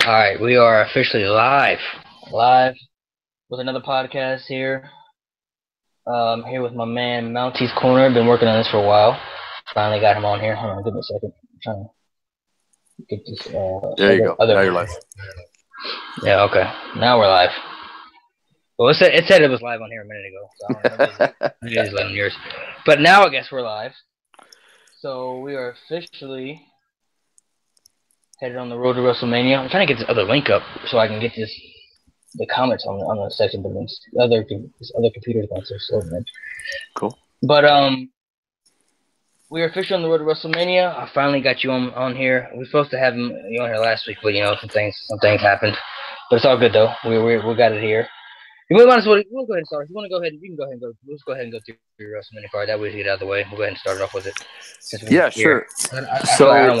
All right, we are officially live with another podcast here. Here with my man Mounties Corner. Been working on this for a while. Finally got him on here. Hold on, give me a second. I'm trying to get this. There you go. Now you're live. Yeah. Okay. Now we're live. Well, it said it was live on here a minute ago, so I don't know. Maybe it's 11 years. But now I guess we're live. So we are officially headed on the road to Wrestlemania. I'm trying to get this other link up so I can get the comments on the section, but this other computer's going so slow, man. Cool. But we're officially on the road to WrestleMania. I finally got you on here. We were supposed to have you on here last week, but some things happened. But it's all good though. We got it here. We'll go ahead and start. If you want to go ahead, you can go ahead and go. Let's go ahead and go through your WrestleMania card. That way we get it out of the way. We'll go ahead and start it off with it. Yeah, sure. I don't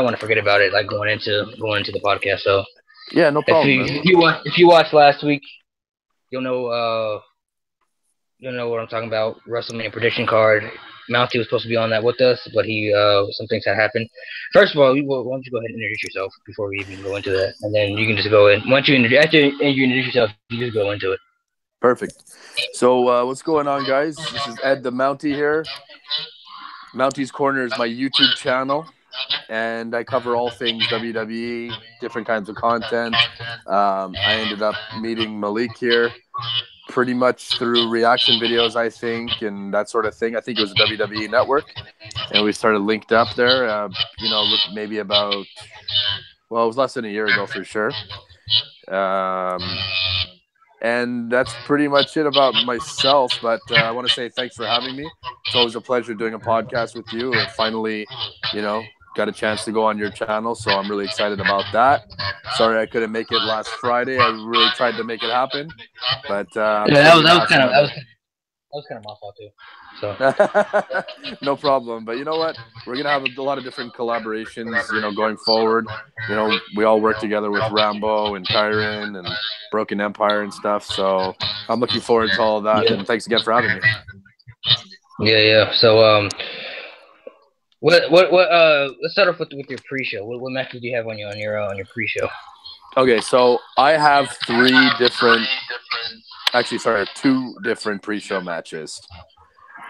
want to forget about it. Like going into the podcast. So yeah, no problem. If you watched last week, you'll know what I'm talking about. WrestleMania prediction card. Mountie was supposed to be on that with us, but some things had happened. First of all, why don't you go ahead and introduce yourself before we even go into that, and then you can just go in. After you introduce yourself, you just go into it. Perfect. So what's going on, guys? This is Ed the Mountie here. Mountie's Corner is my YouTube channel, and I cover all things WWE, different kinds of content. I ended up meeting Malik here pretty much through reaction videos, I think, and that sort of thing. I think it was a WWE network, and we started linked up there, maybe about, it was less than a year ago for sure. And that's pretty much it about myself, but I want to say thanks for having me. It's always a pleasure doing a podcast with you, and finally, got a chance to go on your channel, so I'm really excited about that. Sorry I couldn't make it last Friday. I really tried to make it happen, but that was kind of my fault too. So no problem. But you know what? We're gonna have a lot of different collaborations, going forward. We all work together with Rambo and Kyron and Broken Empire and stuff. So I'm looking forward to all of that. Yeah. And thanks again for having me. Yeah. So let's start off with your pre-show. What matches do you have on your pre-show? Okay, so I have two different pre-show matches.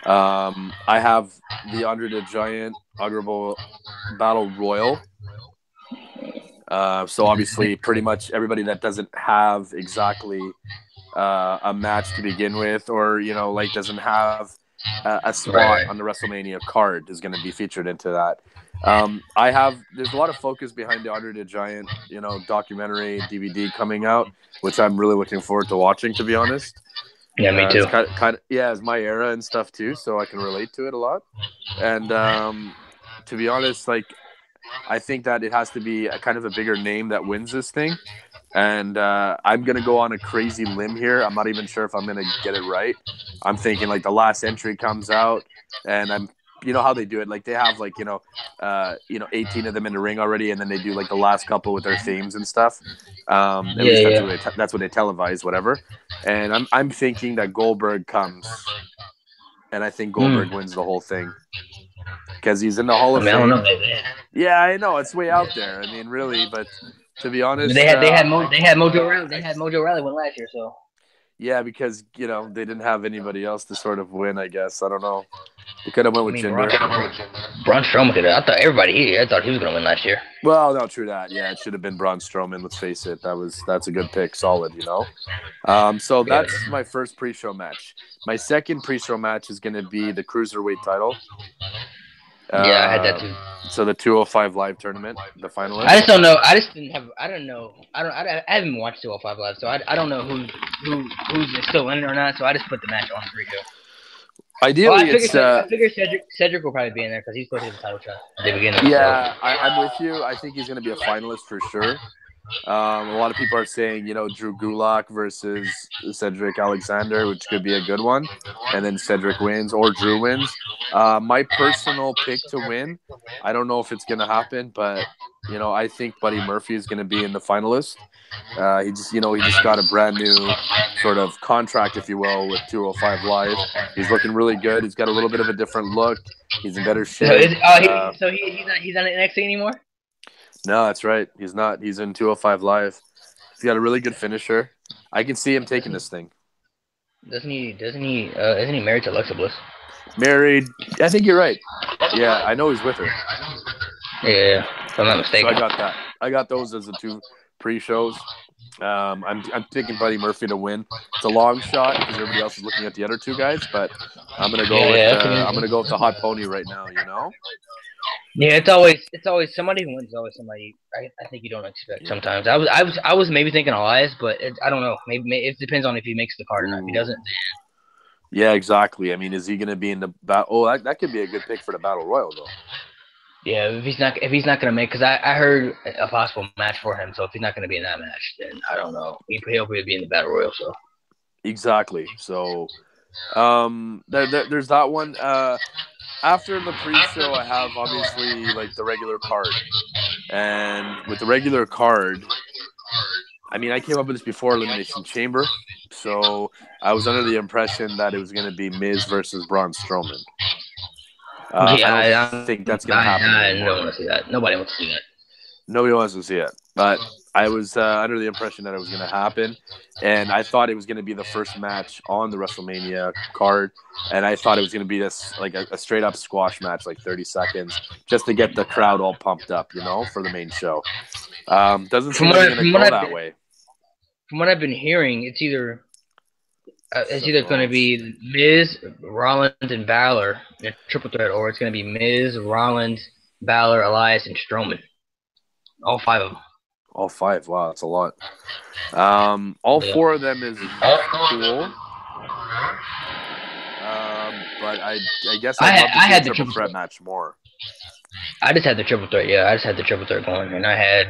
I have the Andre the Giant Uggerbo Battle Royal. So obviously, pretty much everybody that doesn't have exactly a match to begin with, or doesn't have a spot on the WrestleMania card is going to be featured into that. There's a lot of focus behind the Andre the Giant, documentary DVD coming out, which I'm really looking forward to watching, to be honest. Yeah, me too. It's my era and stuff too, so I can relate to it a lot. And to be honest, I think that it has to be a kind of a bigger name that wins this thing. And I'm going to go on a crazy limb here. I'm not even sure if I'm going to get it right. I'm thinking the last entry comes out, and I'm, how they do it. They have 18 of them in the ring already, and then they do the last couple with their themes and stuff. That's what they televise, whatever. And I'm thinking that Goldberg comes, and I think Goldberg wins the whole thing. Because he's in the Hall of Fame. I don't know. Yeah, I know it's way out there. I mean, really, but to be honest, they had Mojo Rawley. They had Mojo Rawley win last year, so. Yeah, because they didn't have anybody else to sort of win. I guess I don't know. They could have went with Jinder. Braun Strowman could have. I thought he was going to win last year. Well, no, true that. Yeah, it should have been Braun Strowman. Let's face it. That's a good pick. Solid, So that's my first pre-show match. My second pre-show match is going to be the Cruiserweight title. I had that too. So the 205 Live tournament, the finalist. I just don't know. I don't know. I haven't watched 205 Live, so I don't know who's still in it or not. So I just put the match on the pre-show. Ideally, I figure Cedric will probably be in there because he's supposed to be the title shot at the beginning. Yeah, I'm with you. I think he's going to be a finalist for sure. A lot of people are saying, Drew Gulak versus Cedric Alexander, which could be a good one. And then Cedric wins or Drew wins. My personal pick to win, I don't know if it's going to happen, but, I think Buddy Murphy is going to be in the finalist. He just got a brand new sort of contract, if you will, with 205 Live. He's looking really good. He's got a little bit of a different look. He's in better shape. So he's not NXT anymore? No, that's right. He's not. He's in 205 Live. He's got a really good finisher. I can see him taking this thing. Doesn't he? Doesn't he? Isn't he married to Alexa Bliss? Married. I think you're right. Yeah, I know he's with her. Yeah, if I'm not So I mistaken. got that. I got those as the two pre-shows. I'm picking Buddy Murphy to win. It's a long shot because everybody else is looking at the other two guys, but I'm gonna go with the hot pony right now. You know. Yeah, it's always somebody who wins. Is always somebody I think you don't expect. Yeah. Sometimes I was maybe thinking Elias, but I don't know. Maybe it depends on if he makes the card or not. If he Ooh. doesn't, Yeah, exactly. I mean, is he going to be in the battle? Oh, that could be a good pick for the battle royal, though. yeah. If he's not gonna make, because I heard a possible match for him. So if he's not gonna be in that match, then I don't know. He'll probably be in the battle royal. So Exactly. So, there's that one. After the pre-show, I have obviously like the regular card, and with the regular card, I mean, I came up with this before Elimination Chamber, so I was under the impression that it was going to be Miz versus Braun Strowman. I yeah, don't think that's going to happen I anymore. don't want to see that. Nobody wants to see that. Nobody wants to see it, but I was under the impression that it was going to happen, and I thought it was going to be the first match on the WrestleMania card, and I thought it was going to be this like a straight up squash match, like 30 seconds, just to get the crowd all pumped up, you know, for the main show. Doesn't seem like it's going to go that way. From what I've been hearing, it's either going to So, be Miz, Rollins, and Balor in a triple threat, or it's going to be Miz, Rollins, Balor, Elias, and Strowman. All 5 of them. all 5. Wow, that's a lot. All 4 of them is cool. But I guess I'd love to see a triple threat match more. I just had the triple threat. Yeah, I just had the triple threat going, and I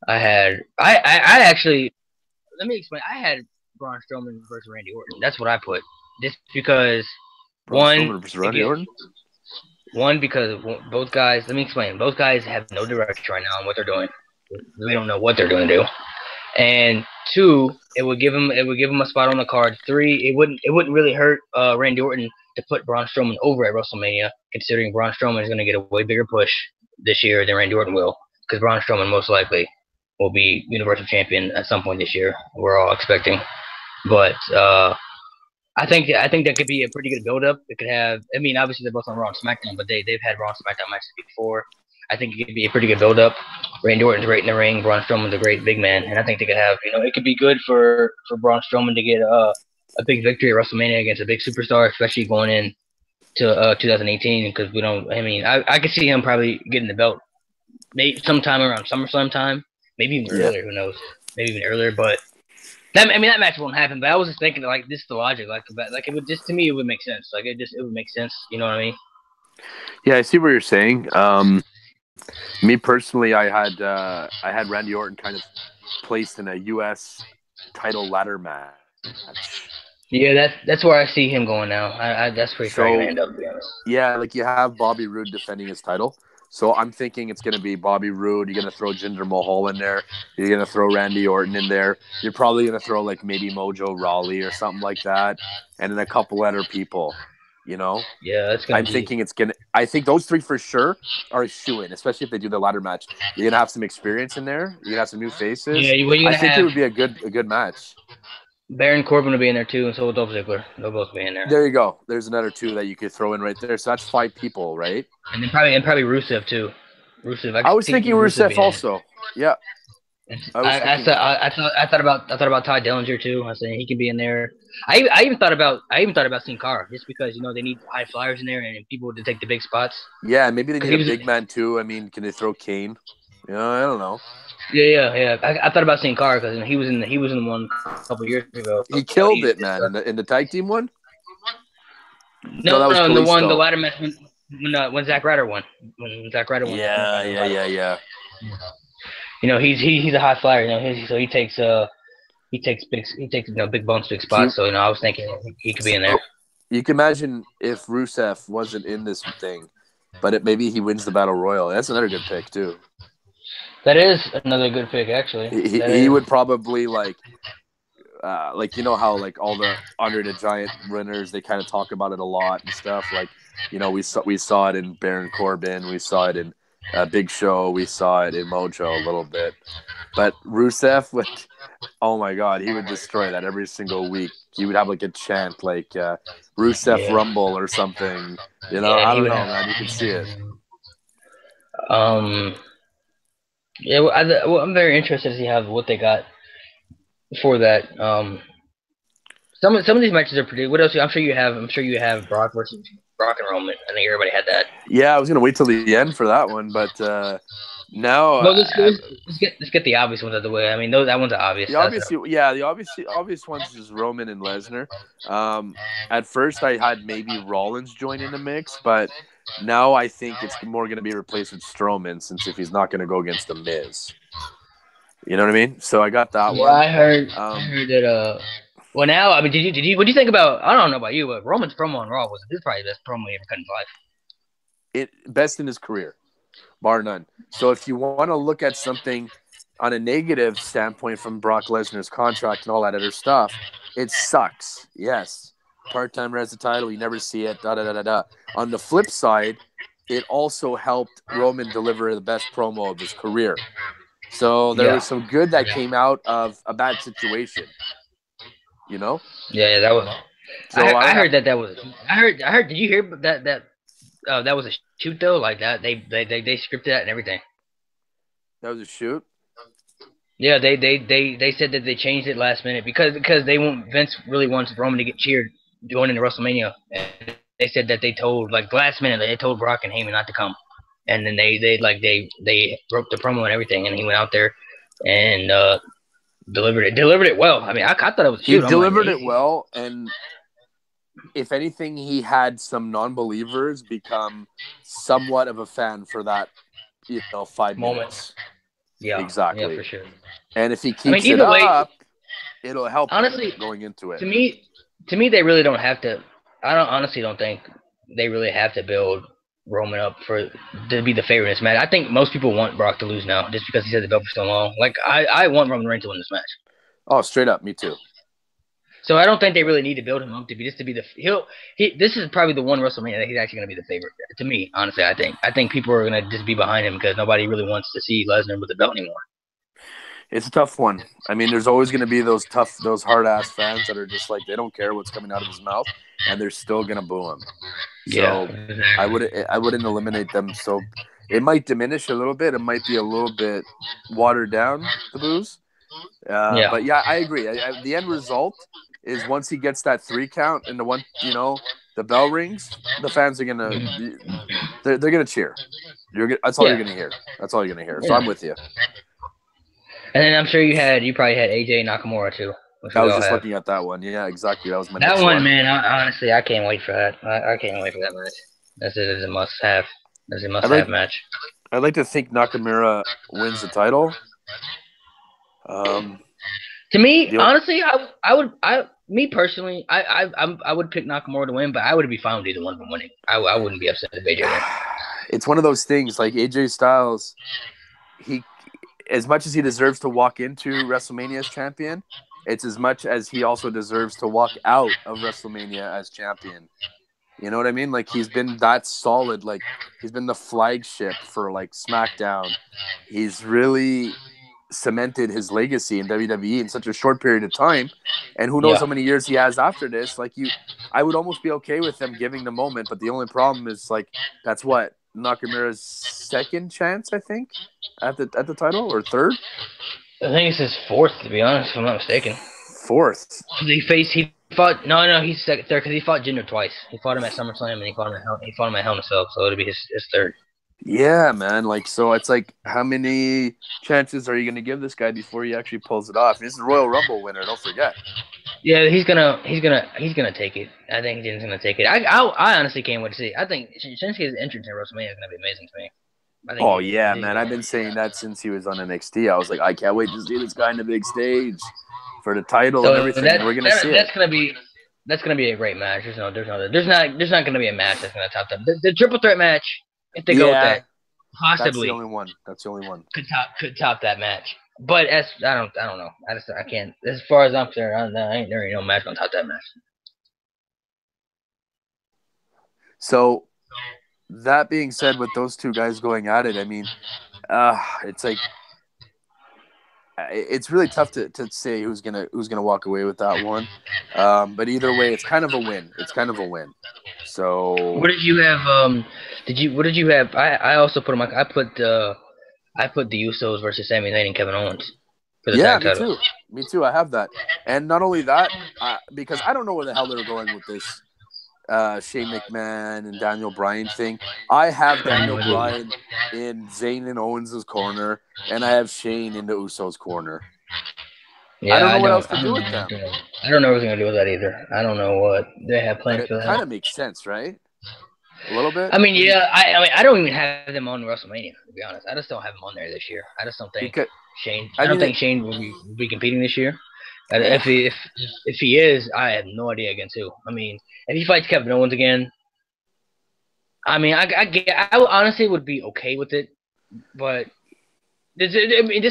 actually, let me explain. I had Braun Strowman versus Randy Orton. That's what I put. Just because Braun Strowman versus Randy Orton. One, because both guys. Let me explain. Both guys have no direction right now on what they're doing. They don't know what they're going to do. And 2, it would give him a spot on the card. 3, it wouldn't really hurt Randy Orton to put Braun Strowman over at WrestleMania, considering Braun Strowman is going to get a way bigger push this year than Randy Orton will, because Braun Strowman most likely will be Universal Champion at some point this year. We're all expecting, but I think that could be a pretty good build-up. It could have. I mean, obviously they're both on Raw and SmackDown, but they've had Raw and SmackDown matches before. I think it could be a pretty good build-up. Randy Orton's great in the ring. Braun Strowman's a great big man, and I think they could have. It could be good for Braun Strowman to get a big victory at WrestleMania against a big superstar, especially going in to 2018. Because we don't. I mean, I could see him probably getting the belt, maybe sometime around SummerSlam time, maybe even earlier. Who knows? Maybe even earlier, but. That match won't happen, but I was just thinking like this is the logic, like it would just, to me, it would make sense. Like it would make sense. You know what I mean? Yeah, I see what you're saying. Me personally, I had Randy Orton kind of placed in a U.S. title ladder match. Yeah, that's where I see him going now. That's pretty sure he's gonna end up, to be honest. Yeah, like you have Bobby Roode defending his title. So I'm thinking it's going to be Bobby Roode. You're going to throw Jinder Mahal in there. You're going to throw Randy Orton in there. You're probably going to throw like maybe Mojo Rawley or something like that. And then a couple other people, you know? Yeah, that's going to thinking it's going to – I think those 3 for sure are a shoo-in, especially if they do the ladder match. You're going to have some experience in there. You're going to have some new faces. Yeah, I think it would be a good match. Baron Corbin will be in there too, and so will Dolph Ziggler. They'll both be in there. There you go. There's another 2 that you could throw in right there. So that's 5 people, right? And then probably Rusev too. I was thinking Rusev also. Yeah. I thought about Todd Dillinger too. I said he could be in there. I even thought about Sin Cara, just because they need high flyers in there and people to take the big spots. Yeah, maybe they need a big man too. I mean, can they throw Kane? I don't know. Yeah. I thought about Sin Cara because he was in the one a couple years ago. He killed it, man. In the tag team one. No, that was the ladder match when Zack Ryder won. When Zack Ryder won. Yeah. He's a high flyer. So he takes big bumps to big spots. So I was thinking he could be in there. You can imagine if Rusev wasn't in this thing, but maybe he wins the Battle Royal. That's another good pick too. That is another good pick, actually. He would probably like how like all the Andre the Giant winners, they kind of talk about it a lot and stuff. Like we saw it in Baron Corbin, we saw it in Big Show, we saw it in Mojo a little bit. But Rusev would, oh my God, he would destroy that every single week. He would have like a chant like Rusev Yeah, Rumble or something. yeah, I he don't would know, have. man. You could see it. Um, yeah, I'm very interested to see how what they got for that. Some of these matches are pretty. What else? I'm sure you have. I'm sure you have Brock versus Brock and Roman. I think everybody had that. Yeah, I was gonna wait till the end for that one, but now Well, let's get the obvious ones out of the way. I mean, that one's obvious. the obvious ones is Roman and Lesnar. At first, I had maybe Rollins join in the mix, but now I think it's more going to be replaced with Strowman, since if he's not going to go against the Miz, you know what I mean. So I got that Yeah, one. I heard that. Well, now I mean, did you? What do you think about? I don't know about you, but Roman's promo on Raw was this is probably the best promo he ever cut in his life. It best in his career, bar none. So if you want to look at something on a negative standpoint from Brock Lesnar's contract and all that other stuff, it sucks. Yes, part-time has the title, you never see it. Da da da da da. On the flip side, it also helped Roman deliver the best promo of his career. So there Yeah, was some good that came out of a bad situation. You know. yeah, that was. So I I would have heard that was. I heard. Did you hear that was a shoot though? Like that they scripted that and everything. that was a shoot. Yeah, they said that they changed it last minute because they want Vince really wants Roman to get cheered going into WrestleMania. And they said that they told like last minute they told Brock and Heyman not to come, and then they broke the promo and everything, and he went out there and delivered it well. I mean, I thought it was a He shoot. I'm like, delivered it well, and if anything, he had some non-believers become somewhat of a fan for that, 5 moment. minutes. Yeah, Exactly. for sure. And if he I mean, keeps it either way, up, it'll help him honestly, going into it. to me, they really don't have to. I don't honestly don't think they really have to build Roman up for to be the favorite in this match. I think most people want Brock to lose now just because he's had the belt for so long. Like I want Roman Reigns to win this match. Oh, straight up, me too. So I don't think they really need to build him up to be the this is probably the one WrestleMania that he's actually going to be the favorite to me. Honestly, I think people are going to just be behind him because nobody really wants to see Lesnar with the belt anymore. It's a tough one. I mean, there's always going to be those hard ass fans that are just like they don't care what's coming out of his mouth, and they're still going to boo him. So Yeah, I wouldn't eliminate them. So it might diminish a little bit. It might be a little bit watered down, the boos. yeah, But yeah, I agree. The end result is once he gets that 3 count and the bell rings, the fans are gonna they're gonna cheer. That's all you're yeah, gonna hear. That's all you're gonna hear. So yeah. I'm with you. And then I'm sure you probably had AJ Nakamura too, which I we was all just have. looking at that one. Yeah, exactly. That was my That next one, one. man, honestly, I can't wait for that. I can't wait for that match. That's it. It's a must have. That's a must have match. I'd like to think Nakamura wins the title. To me, honestly, me personally, I would pick Nakamura to win, but I would be fine with either one of them winning. I wouldn't be upset if AJ won. It's one of those things like AJ Styles. He, as much as he deserves to walk into WrestleMania as champion, it's as much as he also deserves to walk out of WrestleMania as champion. You know what I mean? Like he's been that solid. Like he's been the flagship for like SmackDown. He's really cemented his legacy in WWE in such a short period of time, and who knows how many years he has after this. I would almost be okay with them giving the moment, but the only problem is like that's what Nakamura's second chance, I think, at the title, or third. I think it's his fourth, to be honest, if I'm not mistaken. Fourth. He fought he's second, third because he fought Jinder twice. He fought him at SummerSlam and he fought him at Hell in a Cell, so it'll be his third. Yeah, man. Like, so it's like, how many chances are you going to give this guy before he actually pulls it off? He's the Royal Rumble winner. Don't forget. Yeah, he's gonna take it. I think he's gonna take it. I honestly can't wait to see. I think Shinsuke's entrance in WrestleMania is gonna be amazing to me. Oh yeah, man! I've been saying that since he was on NXT. I was like, I can't wait to see this guy on the big stage for the title and everything. And we're gonna see it. That's gonna be a great match. There's not gonna be a match that's gonna top that. The triple threat match, if they go with that, possibly that's the only one. That's the only one. Could top that match. But I don't know. I can't. As far as I'm concerned, there ain't no match gonna top that match. So that being said, with those two guys going at it, I mean, it's like it's really tough to say who's gonna walk away with that one. But either way, it's kind of a win. It's kind of a win. So What did you have? What did you have? I also put I put the Usos versus Sami Zayn and Kevin Owens for the yeah, tag me title. too. Me too. I have that, and not only that, because I don't know where the hell they're going with this Shane McMahon and Daniel Bryan thing. I have Daniel Bryan in Zayn and Owens' corner, and I have Shane in the Usos' corner. Yeah, I don't know what else I to do with them. I don't know what they're gonna do with that either. I don't know what they have But planned it for kind that. of makes sense, right? A little bit. I mean, yeah, I mean, I don't even have them on WrestleMania to be honest. I just don't have them on there this year. I just don't think Because Shane. I I don't mean, think Shane will be competing this year. And eh, if he is, I have no idea against who. I mean, if he fights Kevin Owens again, I mean, I honestly would be okay with it, but this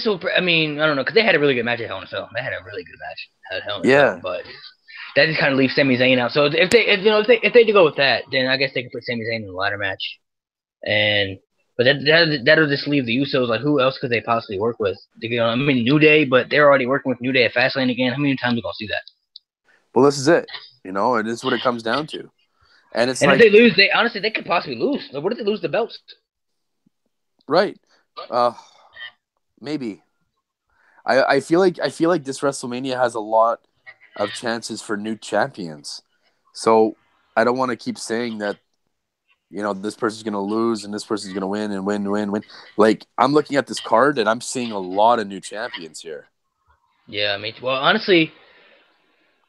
will. I mean, I don't know because they had a really good match at Hell in a Cell. They had a really good match at Hell in a Cell, yeah. but that just kind of leaves Sami Zayn out. So if they do go with that, then I guess they can put Sami Zayn in the ladder match, and but that'll just leave the Usos. Like, who else could they possibly work with? I mean, New Day, but they're already working with New Day at Fastlane again. How many times are we gonna see that? Well, this is it. You know, it is what it comes down to. And it's And if like, they lose, they could possibly lose. Like, what if they lose the belts? right. Maybe. I feel like this WrestleMania has a lot of chances for new champions. So I don't want to keep saying that, you know, this person's gonna lose and this person's gonna win and win. Like, I'm looking at this card and I'm seeing a lot of new champions here. Yeah, I mean, well, honestly,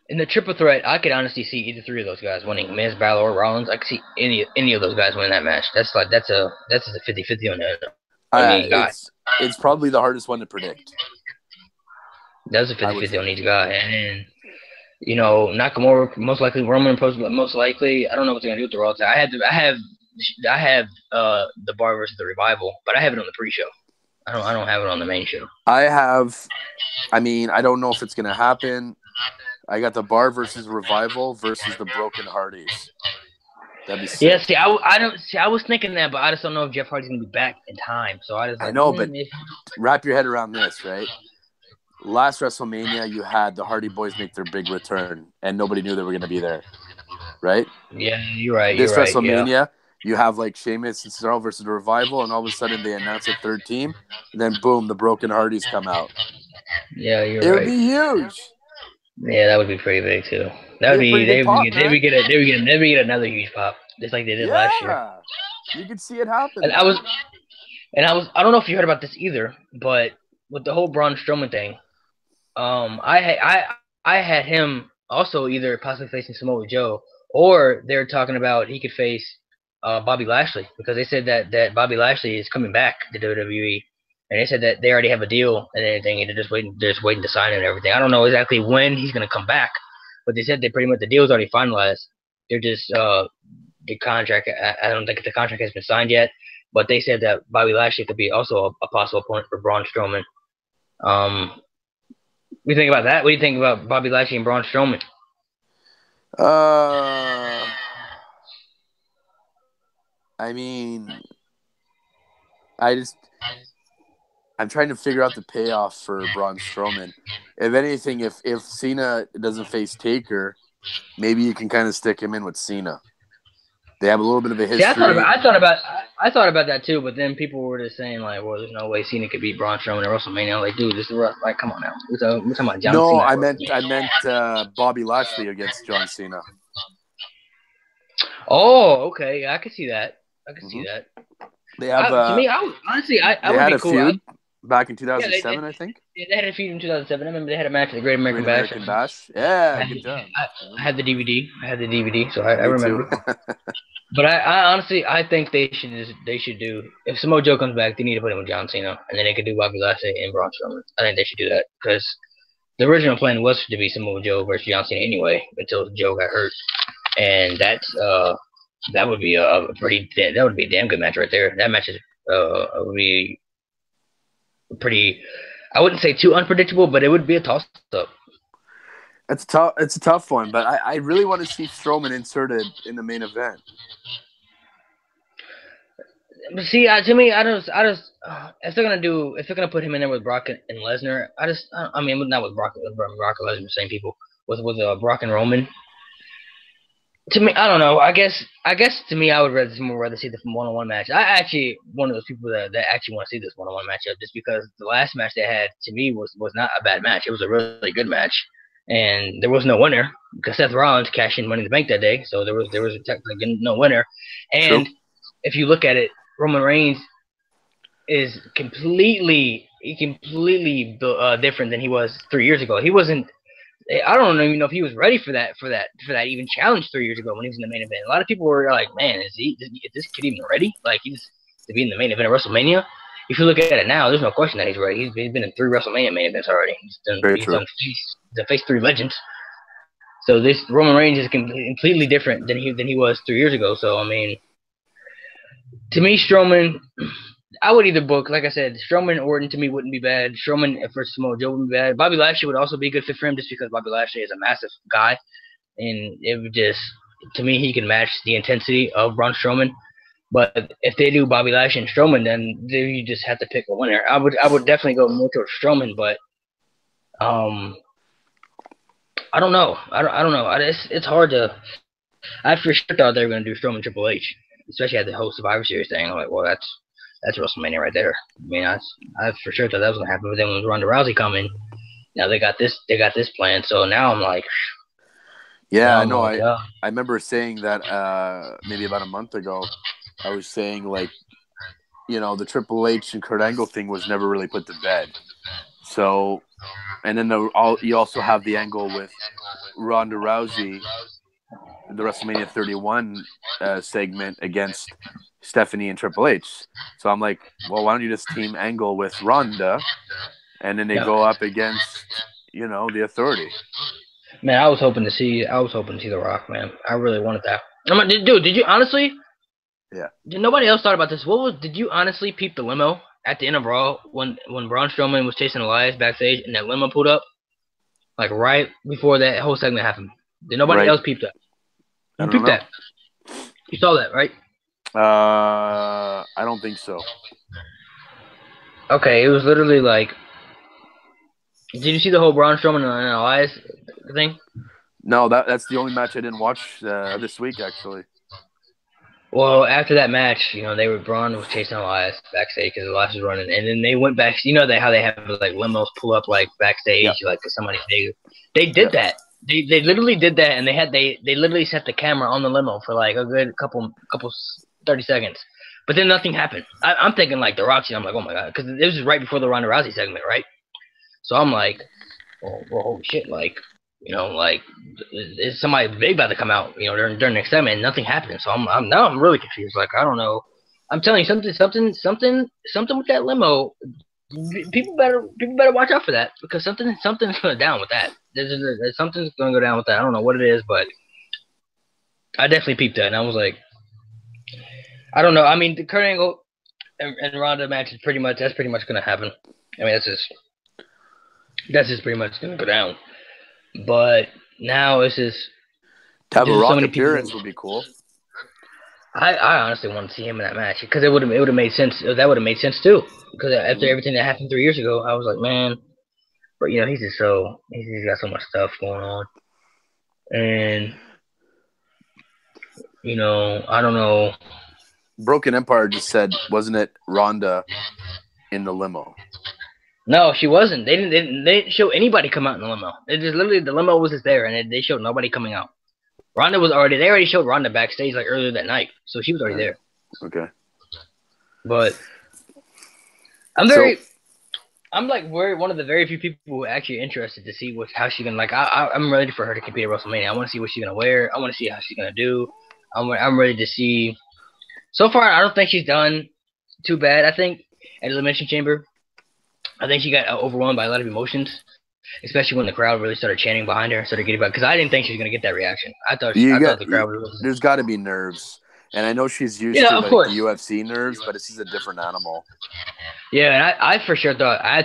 in the triple threat, I could honestly see either three of those guys winning. Miz, Balor, or Rollins. I could see any of those guys winning that match. That's just a 50-50 on that. On each guy. It's probably the hardest one to predict. That's a 50-50 on each guy. And you know, Nakamura most likely, Roman most likely. I don't know what they're gonna do with the Raw. I have the Bar versus the Revival, but I have it on the pre-show. I don't have it on the main show. I mean, I don't know if it's gonna happen. I got the Bar versus Revival versus the Broken Hardys. That'd be sick. Yeah, see, I don't see. I was thinking that, but I just don't know if Jeff Hardy's gonna be back in time. So I know, but wrap your head around this, right? Last WrestleMania, you had the Hardy Boys make their big return, and nobody knew they were going to be there, right? Yeah, you're right. This WrestleMania, yeah. you have like Sheamus and Cesaro versus the Revival, and all of a sudden they announce a third team, and then boom, the Broken Hardys come out. Yeah, you're right. It right. would be huge. Yeah, that would be pretty big too. That would be they would get another huge pop, just like they did last year. You could see it happen. And I don't know if you heard about this either, but with the whole Braun Strowman thing, I had him also either possibly facing Samoa Joe, or they're talking about he could face Bobby Lashley, because they said that Bobby Lashley is coming back to WWE, and they said that they already have a deal and everything, and they're just waiting to sign it and everything. I don't know exactly when he's gonna come back, but they said that pretty much the deal's already finalized. They're just the contract. I don't think the contract has been signed yet, but they said that Bobby Lashley could be also a possible opponent for Braun Strowman. What do you think about that? What do you think about Bobby Lashley and Braun Strowman? I mean, I'm trying to figure out the payoff for Braun Strowman. If anything, if Cena doesn't face Taker, maybe you can kind of stick him in with Cena. They have a little bit of a history. See, I thought about that too, but then people were just saying like, "Well, there's no way Cena could beat Braun Strowman at WrestleMania." I'm like, dude, this is rough. Like, come on now. We're talking about John Cena. No, I meant Bobby Lashley against John Cena. Oh, okay. I can see that. See that. They have to me, honestly, I would had be a cool. feud back in 2007, I think. Yeah, they had a feud in 2007. I remember they had a match at the Great American Bash. Yeah, good job. I had the DVD. So I remember. But I honestly, I think they should do, if Samoa Joe comes back, they need to put him with John Cena, and then they could do Bobby Lashley and Braun Strowman. I think they should do that, because the original plan was to be Samoa Joe versus John Cena anyway, until Joe got hurt, and that would be a damn good match right there. That match would be pretty, I wouldn't say too unpredictable, but it would be a toss up. It's a tough one, but I really want to see Strowman inserted in the main event. See, to me, if they're gonna put him in there with Brock and Lesnar, I mean, not with Brock and Lesnar, the same people, with Brock and Roman. To me, I don't know. I guess to me, I would rather see the one-on-one match. I actually one of those people that actually want to see this one-on-one matchup, just because the last match they had to me was not a bad match. It was a really good match, and there was no winner because Seth Rollins cashed in Money in the Bank that day, so there was technically no winner. And True. if you look at it, Roman Reigns is completely different than he was 3 years ago. He wasn't. I don't even know if he was ready for that even challenge 3 years ago when he was in the main event. A lot of people were like, "Man, is this kid even ready? Like he's to be in the main event of WrestleMania?" If you look at it now, there's no question that he's ready. He's been in 3 WrestleMania main events already. Very He's true. done face 3 legends. So this Roman Reigns is completely different than he was 3 years ago. So I mean, to me, Strowman, I would either book, like I said, Strowman and Orton to me wouldn't be bad. Strowman for Samoa Joe wouldn't be bad. Bobby Lashley would also be a good fit for him just because Bobby Lashley is a massive guy. And it would just, to me, he can match the intensity of Braun Strowman. But if they do Bobby Lashley and Strowman, then you just have to pick a winner. I would definitely go more towards Strowman, but I don't know. I don't know. It's hard to. I for sure thought they were going to do Strowman Triple H, especially at the whole Survivor Series thing. I'm like, well, that's WrestleMania right there. I mean, I for sure thought that was going to happen. But then when Ronda Rousey come in, now they got this plan. So now I'm like, Yeah, now I I'm know. like, I remember saying that maybe about a month ago. I was saying like, the Triple H and Kurt Angle thing was never really put to bed. So, and then you also have the angle with Ronda Rousey, the WrestleMania 31 segment against Stephanie and Triple H. So I'm like, well, why don't you just team Angle with Ronda, and then they yeah. go up against, the Authority. Man, I was hoping to see The Rock, man. I really wanted that. Dude, did you honestly? Yeah. Nobody else thought about this. Did you honestly peep the limo at the end of Raw when Braun Strowman was chasing Elias backstage and that limo pulled up? Like right before that whole segment happened. Did nobody Right. else peep that? I You don't peeped know. that. You saw that, right? I don't think so. Okay, it was literally like, did you see the whole Braun Strowman and Elias thing? No, that's the only match I didn't watch this week, actually. Well, after that match, Braun was chasing Elias backstage because Elias was running, and then they went back. How they have like limos pull up like backstage, Yeah. like 'cause somebody they did that. They literally did that, and they literally set the camera on the limo for like a good couple 30 seconds, but then nothing happened. I'm thinking like the Roxy. I'm like, oh my god, because this was right before the Ronda Rousey segment, right? So I'm like, well holy shit, like. Like is somebody big about to come out? During the next segment, and nothing happened. So I'm really confused. Like I don't know. I'm telling you something with that limo. People better watch out for that because something's going down with that. Something's going to go down with that. I don't know what it is, but I definitely peeped that, and I was like, I don't know. I mean, the Kurt Angle and Ronda match is pretty much going to happen. I mean, that's just pretty much going to go down. But now it's just To have a there's so Rock many people. appearance would be cool. I honestly want to see him in that match because it would have made sense. That would have made sense too. Because after everything that happened 3 years ago, I was like, man, but he's just got so much stuff going on, and I don't know. Broken Empire just said, wasn't it Ronda in the limo? No, she wasn't. They didn't show anybody come out in the limo. It just literally the limo was just there, and they showed nobody coming out. Ronda was already. They already showed Ronda backstage like earlier that night, so she was already there. Okay. But I'm like one of the very few people who are actually interested to see how she's gonna like. I'm ready for her to compete at WrestleMania. I want to see what she's gonna wear. I want to see how she's gonna do. I'm ready to see. So far, I don't think she's done too bad. I think at Elimination Chamber, I think she got overwhelmed by a lot of emotions, especially when the crowd really started chanting behind her, started getting back. Because I didn't think she was gonna get that reaction. I thought the crowd was. There's got to be nerves, and I know she's used to of course. the UFC nerves, but this is a different animal. Yeah, and I for sure thought I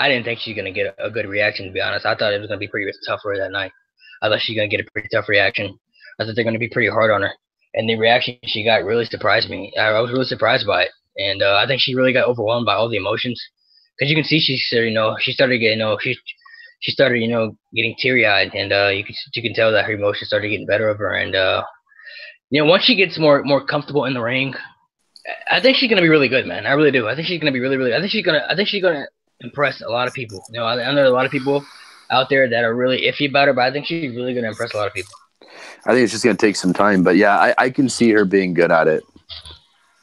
didn't think she was gonna get a good reaction. To be honest, I thought it was gonna be pretty tough for her that night. I thought she's gonna get a pretty tough reaction. I thought they're gonna be pretty hard on her. and the reaction she got really surprised me. I was really surprised by it, and I think she really got overwhelmed by all the emotions. Because you can see she started, she started getting, she started, getting teary eyed, and you can tell that her emotions started getting better of her, and once she gets more comfortable in the ring, I think she's gonna be really good, man. I really do. I think she's gonna be really, really. I think she's gonna impress a lot of people. I know there are a lot of people out there that are really iffy about her, but I think she's really gonna impress a lot of people. I think it's just going to take some time, but yeah, I can see her being good at it.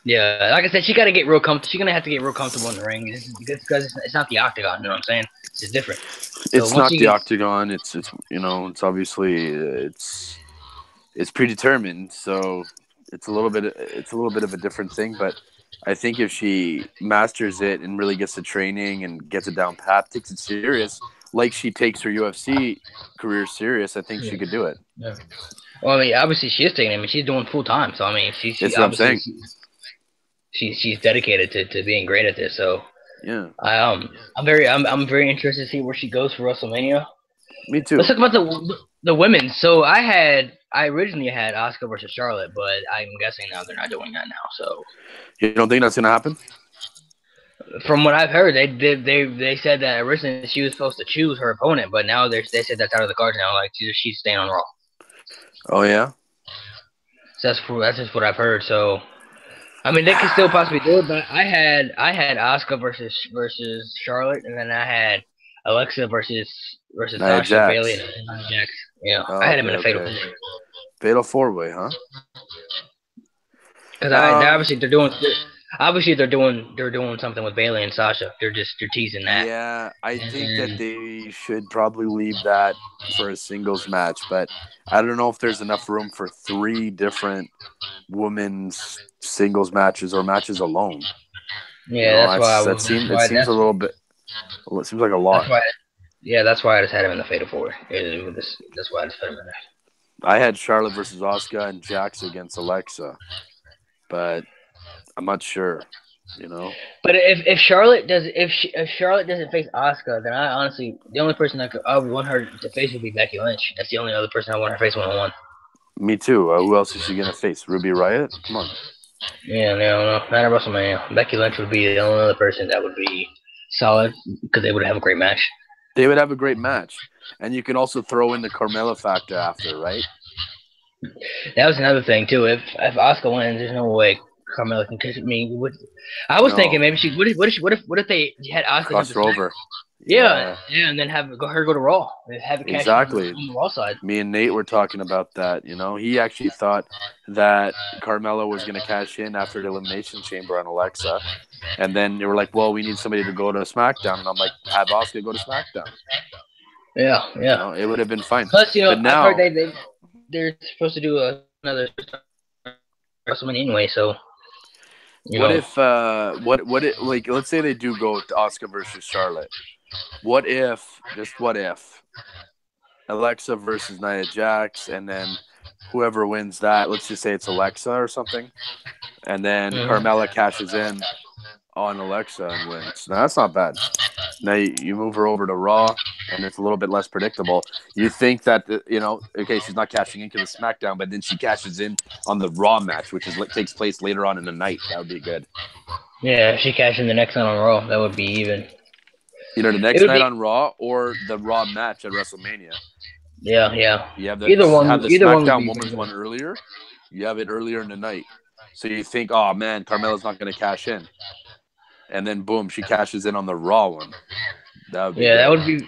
Yeah, like I said, she got to get real comfortable. She's gonna have to get real comfortable in the ring because it's not the octagon. You know what I'm saying? It's different. So It's not the octagon. It's it's obviously it's predetermined. So it's a little bit of a different thing. But I think if she masters it and really gets the training and gets it down pat, takes it serious, like she takes her UFC career serious, I think she could do it. Yeah. Well, I mean, obviously she is taking it. I mean, she's doing full time. So I mean, That's what I'm saying. She's dedicated to being great at this. So yeah, I'm very interested to see where she goes for WrestleMania. Me too. Let's talk about the women. So I originally had Asuka versus Charlotte, but I'm guessing now they're not doing that now. So you don't think that's gonna happen? From what I've heard, they said that originally she was supposed to choose her opponent, but now they said that's out of the cards now. Like she's staying on Raw. Oh yeah. So that's just what I've heard. So I mean, they could still possibly do it, but I had Asuka versus Charlotte, and then I had Alexa versus Sasha Jax. Bailey and Nia Jax. Yeah, I had him in a fatal four-way. Fatal four-way, huh? Because they're doing something with Bailey and Sasha. They're teasing that. Yeah, I think that they should probably leave that for a singles match, but I don't know if there's enough room for 3 different women's singles matches or matches alone. Yeah, it seems a little bit. Well, it seems like a lot. That's why I just had him in the fatal four. That's why I just put him in there. I had Charlotte versus Asuka and Jax against Alexa, but I'm not sure. But if Charlotte doesn't face Asuka, then I honestly the only person I would want her to face would be Becky Lynch. That's the only other person I want her to face 1-on-1. Me too. Who else is she gonna face? Ruby Riott? Come on. Yeah, no, not at WrestleMania. Becky Lynch would be the only other person that would be solid because they would have a great match. They would have a great match, and you can also throw in the Carmella factor after, right? That was another thing too. If Asuka wins, there's no way Carmella can catch me. I was thinking maybe what if they had Asuka cross over? Yeah, and then have her go to Raw. Have it catch on the Raw side. Me and Nate were talking about that. He actually thought that Carmella was going to cash in after the Elimination Chamber on Alexa, and then they were like, "Well, we need somebody to go to SmackDown," and I'm like, "Have Asuka go to SmackDown." Yeah. It would have been fine. Plus, but now, I've heard they're supposed to do another WrestleMania anyway, so. If let's say they do go to Asuka versus Charlotte. What if Alexa versus Nia Jax, and then whoever wins that, let's just say it's Alexa or something, and then Carmella cashes in on Alexa and wins. Now that's not bad. Now you move her over to Raw, and it's a little bit less predictable. You think that okay, she's not cashing into the SmackDown, but then she cashes in on the Raw match, which takes place later on in the night. That would be good. Yeah, if she cashed in the next night on Raw, that would be even. Either the next night on Raw or the Raw match at WrestleMania. Yeah. You have either one. Have the either SmackDown Women's one earlier. You have it earlier in the night, so you think, oh man, Carmella's not going to cash in, and then boom, she cashes in on the Raw one. That would be good.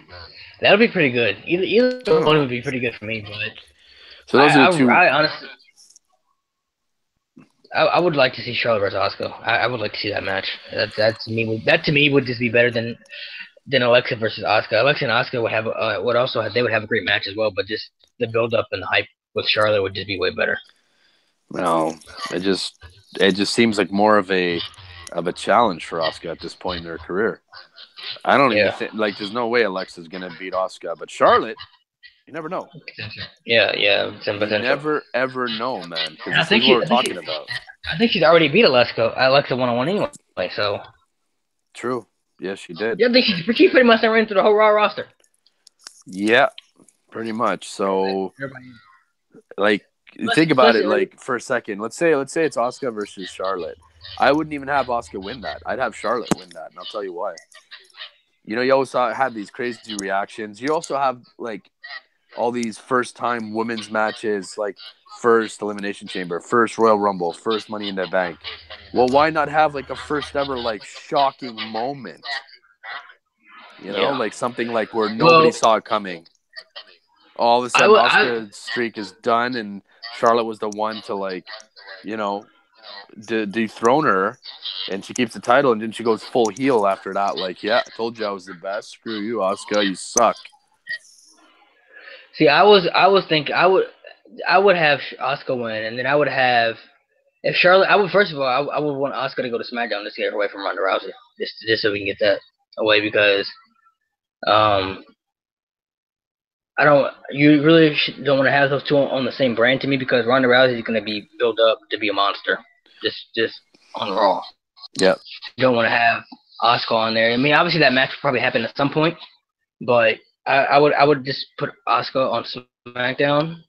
that would be pretty good. Either one would be pretty good for me, but so those are the two. I honestly. I would like to see Charlotte versus Asuka. I would like to see that match. That to me would just be better than Alexa versus Asuka. Alexa and Asuka would have a great match as well, but just the build up and the hype with Charlotte would just be way better. No, it just seems like more of a challenge for Asuka at this point in her career. I don't even think there's no way Alexa's gonna beat Asuka, but Charlotte. You never know. Yeah. You never ever know, man. Because I think what we're talking about. I think she's already beat Alexa 1-on-1 anyway. So. True. Yeah, she did. Yeah, she pretty much ran through the whole Raw roster. Yeah, pretty much. So, think about it like for a second. Let's say it's Asuka versus Charlotte. I wouldn't even have Asuka win that. I'd have Charlotte win that, and I'll tell you why. You know, you always had these crazy reactions. You also have like all these first-time women's matches, like first Elimination Chamber, first Royal Rumble, first Money in the Bank. Well, why not have like a first ever like shocking moment? You know, like something like where nobody saw it coming. All of a sudden, Asuka's streak is done, and Charlotte was the one to like, you know, dethrone her, and she keeps the title, and then she goes full heel after that. Like, yeah, I told you I was the best. Screw you, Asuka. You suck. See, I was thinking I would have Asuka win, and then I would have if Charlotte. I would first of all I would want Asuka to go to SmackDown to get her away from Ronda Rousey, just so we can get that away because you really don't want to have those two on the same brand to me because Ronda Rousey is going to be built up to be a monster, just on Raw. Yeah. You don't want to have Asuka on there. I mean, obviously that match will probably happen at some point, but I would just put Asuka on SmackDown.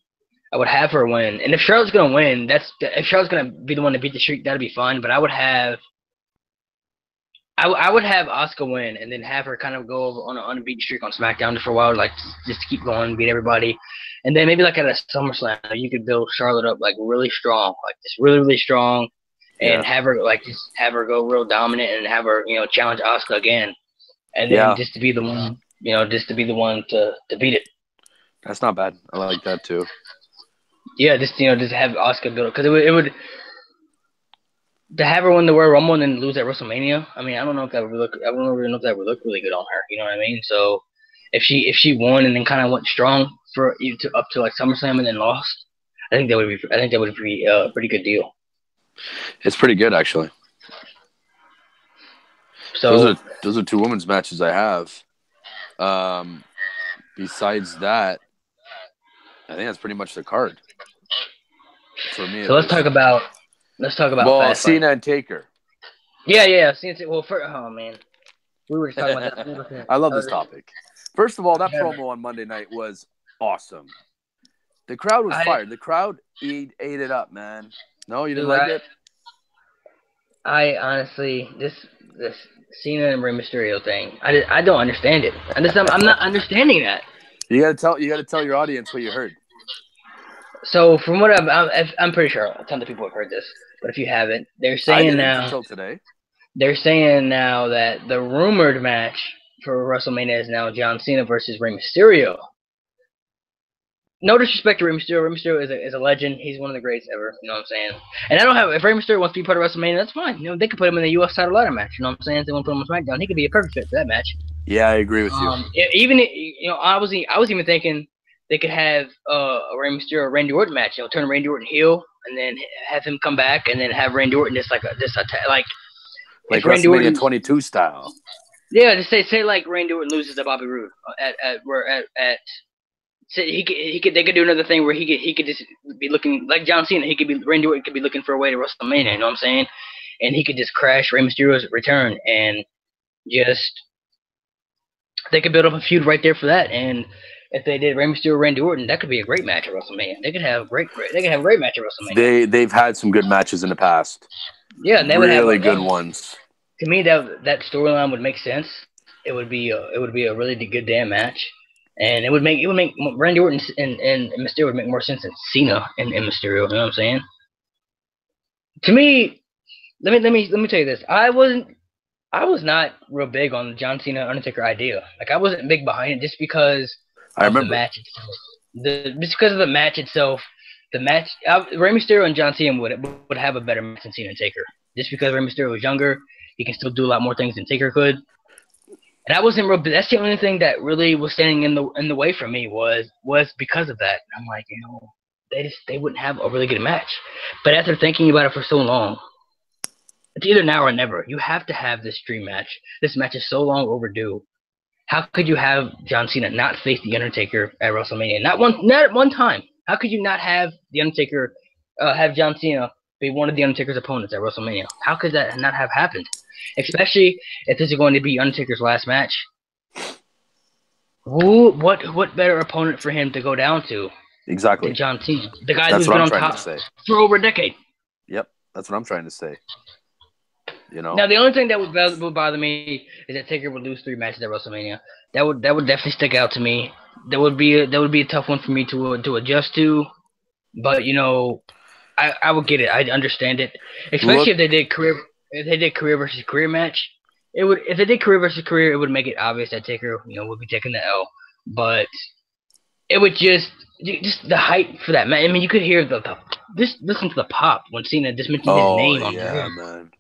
I would have her win, and if Charlotte's going to win, if Charlotte's going to be the one to beat the streak, that'd be fine. But I would have Asuka win and then have her kind of go over on an unbeaten streak on SmackDown for a while, like just to keep going, beat everybody. And then maybe like at a SummerSlam, you could build Charlotte up like really strong, like just really, really strong, and have her go real dominant and have her, challenge Asuka again. And then just to be the one, to beat it. That's not bad. I like that too. Yeah, just have Asuka build up because it would to have her win the Royal Rumble and then lose at WrestleMania. I mean, I don't know if that would look. I don't really know if that would look really good on her. You know what I mean? So if she won and then kind of went strong for up to like SummerSlam and then lost, I think that would be a pretty good deal. It's pretty good actually. So those are two women's matches I have. Besides that, I think that's pretty much the card for me. So let's talk about Fastlane. Cena and Taker. Yeah. Oh man, we were just talking about that. I love this topic. First of all, that promo on Monday night was awesome. The crowd was fired. The crowd ate it up, man. No, you didn't like it? I honestly, this Cena and Rey Mysterio thing, I don't understand it. I'm not understanding that. You gotta tell your audience what you heard. So from what I'm pretty sure a ton of people have heard this, but if you haven't, they're saying now until today. They're saying now that the rumored match for WrestleMania is now John Cena versus Rey Mysterio. No disrespect to Rey Mysterio. Rey Mysterio is a legend. He's one of the greats ever. You know what I'm saying? And if Rey Mysterio wants to be part of WrestleMania, that's fine. They could put him in the U.S. title ladder match. You know what I'm saying? If they want to put him on SmackDown, he could be a perfect fit for that match. Yeah, I agree with you. Even I was even thinking they could have a Rey Mysterio Randy Orton match. Turn Randy Orton heel and then have him come back and then have Randy Orton just like Randy Orton 22 style. Yeah, just say like Randy Orton loses to Bobby Roode they could do another thing where he could just be looking like John Cena. Randy Orton could be looking for a way to WrestleMania. You know what I'm saying? And he could just crash Rey Mysterio's return and they could build up a feud right there for that. And if they did Rey Mysterio, Randy Orton, that could be a great match at WrestleMania. They could have a great match at WrestleMania. They've had some good matches in the past. Yeah, and they would have good ones. To me, that storyline would make sense. It would be a really good damn match, and it would make Randy Orton and Mysterio would make more sense than Cena and Mysterio. You know what I'm saying? To me, let me tell you this. I was not real big on the John Cena Undertaker idea. Like I wasn't big behind it just because of the match itself. Just because of the match itself. The match, Rey Mysterio and John Cena would have a better match than Cena and Taker. Just because Rey Mysterio was younger, he can still do a lot more things than Taker could. And I wasn't real. That's the only thing that really was standing in the way for me was because of that. I'm like, they wouldn't have a really good match. But after thinking about it for so long, it's either now or never. You have to have this dream match. This match is so long overdue. How could you have John Cena not face the Undertaker at WrestleMania? Not one time. How could you not have the Undertaker, have John Cena be one of the Undertaker's opponents at WrestleMania? How could that not have happened? Especially if this is going to be Undertaker's last match. What better opponent for him to go down to Exactly. than John Cena, the guy That's who's what been I'm on trying to top say. for over a decade. Yep, that's what I'm trying to say. You know. Now, the only thing that would bother me is that Taker would lose 3 matches at WrestleMania. That would definitely stick out to me. That would be a tough one for me to adjust to. But I would get it. I understand it, especially Look, if they did career versus career match. It would if they did career versus career, it would make it obvious that Taker would be taking the L. But it would just the hype for that match. I mean, you could hear just listen to the pop when Cena just mentioned his oh name on yeah, Raw. man.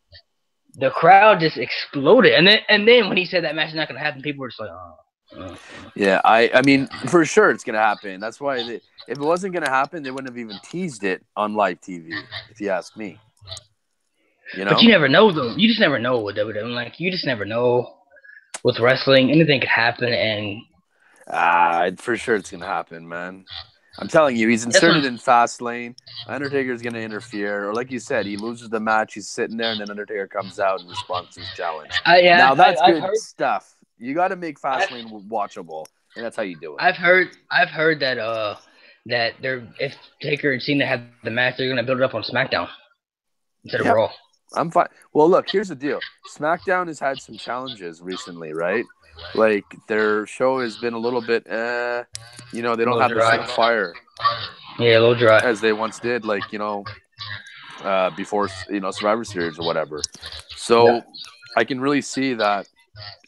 The crowd just exploded, and then when he said that match is not gonna happen, people were just like, oh. Yeah, I mean, for sure it's gonna happen. That's why if it wasn't gonna happen, they wouldn't have even teased it on live TV. If you ask me, you But you know. never know though. You just never know with WWE. Like you just never know with wrestling. Anything could happen, and For sure it's gonna happen, man. I'm telling you, he's that's inserted what. in Fastlane. Undertaker's gonna interfere, or like you said, he loses the match. He's sitting there, and then Undertaker comes out and responds to his challenge. Yeah, Now that's I've good heard. stuff. You got to make I've, Fastlane watchable, and that's how you do it. I've heard that they're if Taker and Cena have the match, they're gonna build it up on SmackDown instead of Yep, Raw. I'm fine. Well, look, here's the deal. SmackDown has had some challenges recently, right? Like their show has been a little bit, they A don't little have the dry. same fire Yeah, a little dry. as they once did. Like before Survivor Series or whatever. Yeah. So I can really see that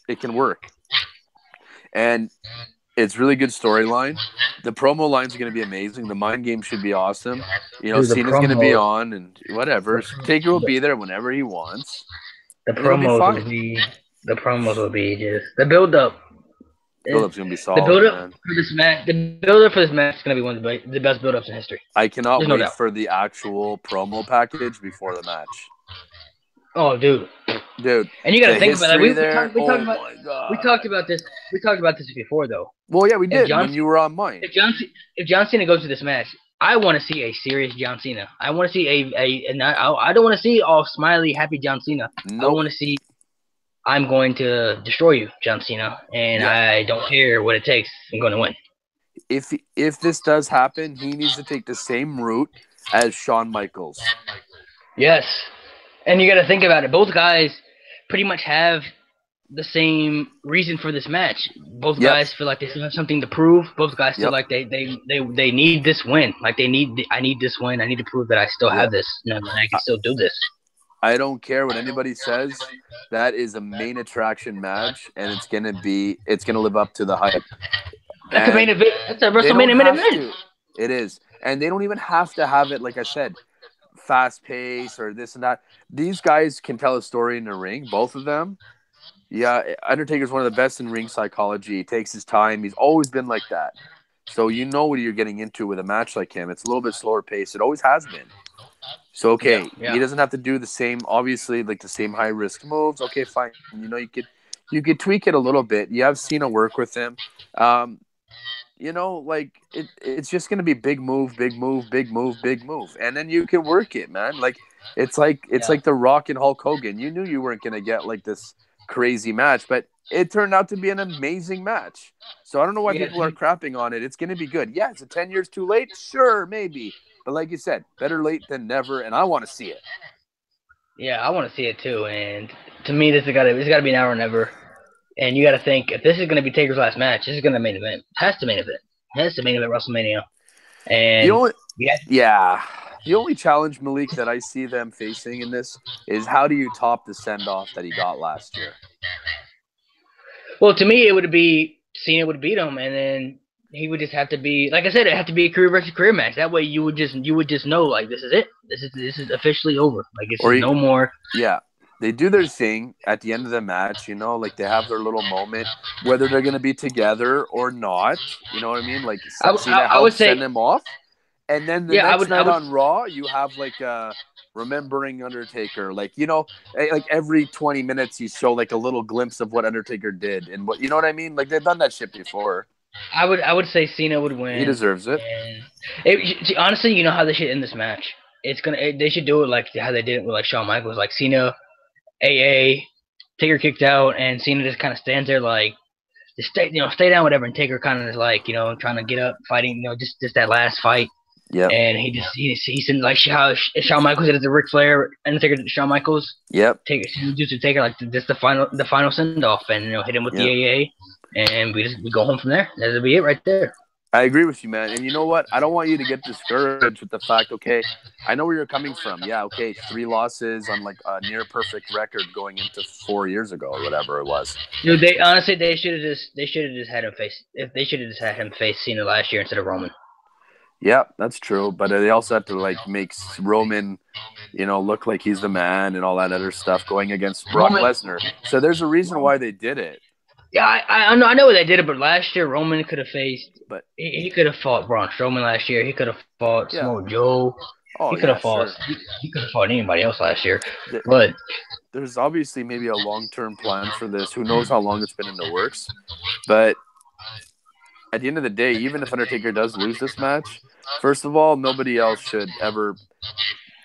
it can work, and it's really good storyline. The promo lines are going to be amazing. The mind game should be awesome. Dude, Cena's going to be on and whatever. Taker will the, be there whenever he wants, the and it'll be promos will fine. be the promos will be just the build up. Build up's going to be The solid, build up man. for this match. The build up for this match is gonna be one of the best build ups in history. I cannot There's no wait doubt. for the actual promo package before the match. Oh, dude. Dude, And you got to the think about that. history We there, talked oh about my we talked God. about this. We talked about this before, though. Well, yeah, we If did John when you were on mine. if John Cena goes to this match, I want to see a serious John Cena. I want to see I don't want to see all smiley, happy John Cena. I Nope. want to see I'm going to destroy you, John Cena, and Yeah. I don't care what it takes. I'm going to win. If this does happen, he needs to take the same route as Shawn Michaels. Yes, and you got to think about it. Both guys pretty much have the same reason for this match. Both Yep. guys feel like they still have something to prove. Both guys feel Yep. like they need this win. Like I need this win. I need to prove that I still have this. And I can still do this. I don't care what anybody says. That is a main attraction match, and it's gonna live up to the hype. That's a main event. That's a WrestleMania main event. It is, and they don't even have to have it. Like I said, fast pace or this and that. These guys can tell a story in the ring. Both of them. Yeah, Undertaker's one of the best in ring psychology. He takes his time. He's always been like that. So you know what you're getting into with a match like him. It's a little bit slower pace. It always has been. So okay, he doesn't have to do the same, obviously, like the same high risk moves. Okay, fine. You could tweak it a little bit. You have Cena work with him. It's just gonna be big move, big move, big move, big move, and then you can work it, man. Like it's like The Rock and Hulk Hogan. You knew you weren't gonna get like this crazy match, but it turned out to be an amazing match. So I don't know why people are crapping on it. It's gonna be good. Yeah, it's 10 years too late. Sure, maybe. But like you said, better late than never, and I want to see it. Yeah, I want to see it too. And to me, this has got to be now or never. And you got to think if this is going to be Taker's last match, this is going to main event. It has to main event. It has to main event WrestleMania. And the only challenge, Malik, that I see them facing in this is how do you top the send off that he got last year? Well, to me, it would be Cena would beat him, and then he would just have to be, like I said, it had to be a career versus career match. That way, you would just know, like, this is it. This is officially over. Like, it's no more. Yeah, they do their thing at the end of the match. Like they have their little moment, whether they're gonna be together or not. You know what I mean? Like Cena helps send them off, and then the next night on Raw, you have like remembering Undertaker, like every 20 minutes you show like a little glimpse of what Undertaker did and what, you know what I mean? Like they've done that shit before. I would say Cena would win. He deserves it. Honestly, you know how they should end this match. They should do it like how they did it with like Shawn Michaels, like Cena, AA, Taker kicked out, and Cena just kind of stands there like stay down, whatever. And Taker kind of is like, trying to get up, fighting, just that last fight. Yep. And he sent like how Shawn Michaels did it to Ric Flair, Undertaker to Shawn Michaels. Yep. Just to Taker like this the final send off, and hit him with the AA, and we go home from there. That'll be it right there. I agree with you, man. And you know what? I don't want you to get discouraged with the fact, okay, I know where you're coming from. Yeah, okay, 3 losses on like a near perfect record going into 4 years ago or whatever it was. Dude, they should have just had him face Cena last year instead of Roman. Yeah, that's true. But they also have to like make Roman, look like he's the man and all that other stuff going against Brock Lesnar. So there's a reason why they did it. Yeah, I know they did it, but last year Roman could have faced. But he could have fought Braun Strowman last year. He could have fought Samoa Joe. Oh, he could have fought. Sure. He could have fought anybody else last year. But there's obviously maybe a long-term plan for this. Who knows how long it's been in the works? But at the end of the day, even if Undertaker does lose this match, first of all, nobody else should ever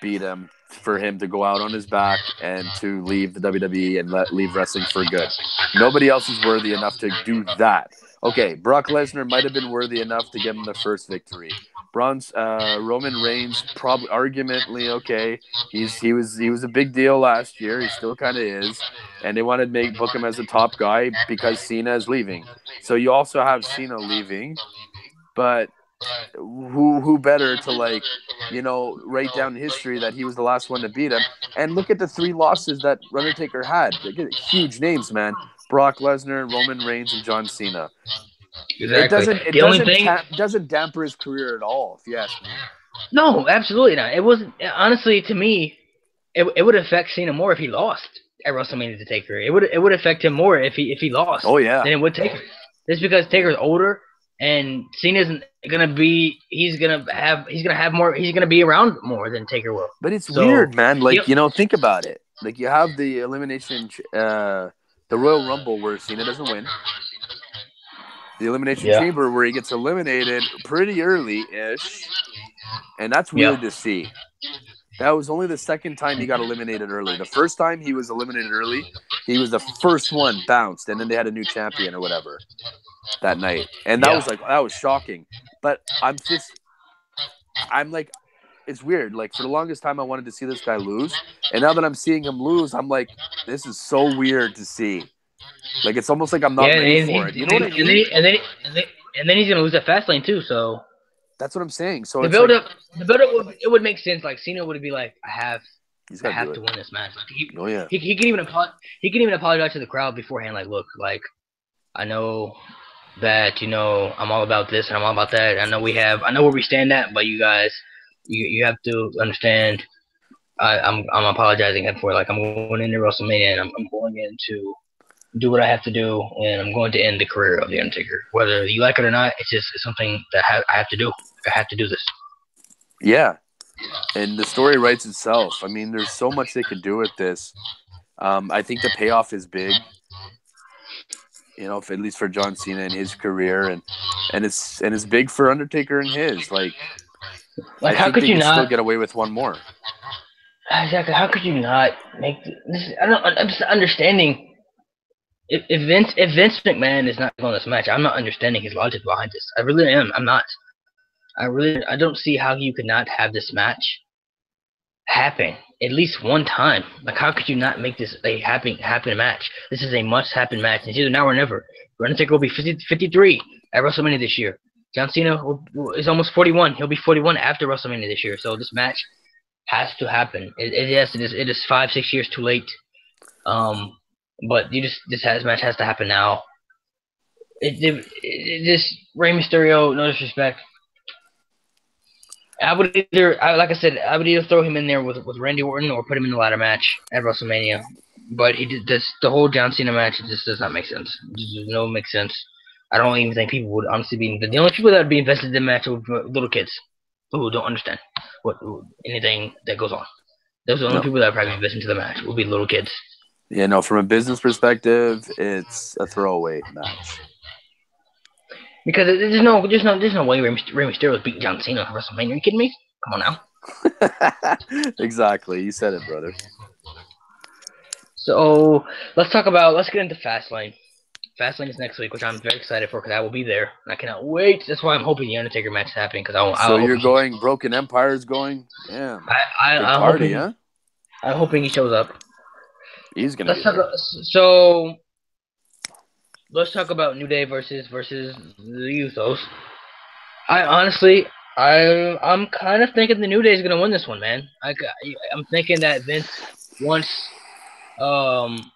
beat him for him to go out on his back and to leave the WWE and leave wrestling for good. Nobody else is worthy enough to do that. Okay, Brock Lesnar might have been worthy enough to give him the first victory. Roman Reigns, probably argumentally okay. He was a big deal last year. He still kind of is, and they wanted to book him as a top guy because Cena is leaving. So you also have Cena leaving, but who better to write down history that he was the last one to beat him? And look at the 3 losses that Undertaker had. Huge names, man. Brock Lesnar, Roman Reigns, and John Cena. Exactly. It doesn't damper his career at all, if you ask me. No, absolutely not. It wasn't. Honestly, to me, it would affect Cena more if he lost at WrestleMania to Taker. It would affect him more if he lost. Oh yeah. Than it would Taker. Just because Taker's older and Cena's gonna be. He's gonna be around more than Taker will. But it's weird, man. Like think about it. Like you have the elimination, the Royal Rumble where Cena doesn't win. The Elimination Chamber where he gets eliminated pretty early-ish. And that's weird to see. That was only the second time he got eliminated early. The first time he was eliminated early, he was the first one bounced, and then they had a new champion or whatever that night. And that was shocking. But I'm like, it's weird. Like, for the longest time, I wanted to see this guy lose. And now that I'm seeing him lose, I'm like, this is so weird to see. Like, it's almost like I'm not ready for it. You know what I mean? And then he's gonna lose at Fastlane too. So that's what I'm saying. So the build up, it would make sense. Like Cena would be like, I have to win this match. Like, he can even apologize to the crowd beforehand. Like, look, like I know that I'm all about this and I'm all about that. I know where we stand at, but you guys, you have to understand. I'm apologizing for like I'm going into WrestleMania and I'm going in to do what I have to do, and I'm going to end the career of The Undertaker. Whether you like it or not, it's something that I have to do. I have to do this. Yeah. And the story writes itself. I mean, there's so much they could do with this. I think the payoff is big, at least for John Cena and his career, and it's big for Undertaker and his. Like how could you not still get away with one more? Exactly. How could you not make this? I'm just understanding. If Vince McMahon is not going this match, I'm not understanding his logic behind this. I really am. I'm not. I don't see how you could not have this match happen at least one time. Like, how could you not make this a happen match? This is a must-happen match. It's either now or never. Undertaker will be 53 at WrestleMania this year. John Cena is almost 41. He'll be 41 after WrestleMania this year. So this match has to happen. Yes, it is 5-6 years too late. But this match has to happen now. This Rey Mysterio, no disrespect. I would either throw him in there with Randy Orton or put him in the ladder match at WrestleMania. But the whole John Cena match just does not make sense. It just does not make sense. I don't even think people would honestly be the only people that would be invested in the match would be little kids who don't understand anything that goes on. Those are the only people that would probably invest into the match would be little kids. Yeah, no, from a business perspective, it's a throwaway match. Because there's no way Rey Mysterio is beating John Cena at WrestleMania. Are you kidding me? Come on now. Exactly. You said it, brother. So let's get into Fastlane. Fastlane is next week, which I'm very excited for because I will be there. And I cannot wait. That's why I'm hoping the Undertaker match is happening because So I hope you're going. Broken Empire's going. Damn. Big I'm party, hoping huh? I'm hoping he shows up. He's gonna be Let's talk. there. So let's talk about New Day versus the Usos. I honestly, I'm kind of thinking the New Day is gonna win this one, man. I'm thinking that Vince wants um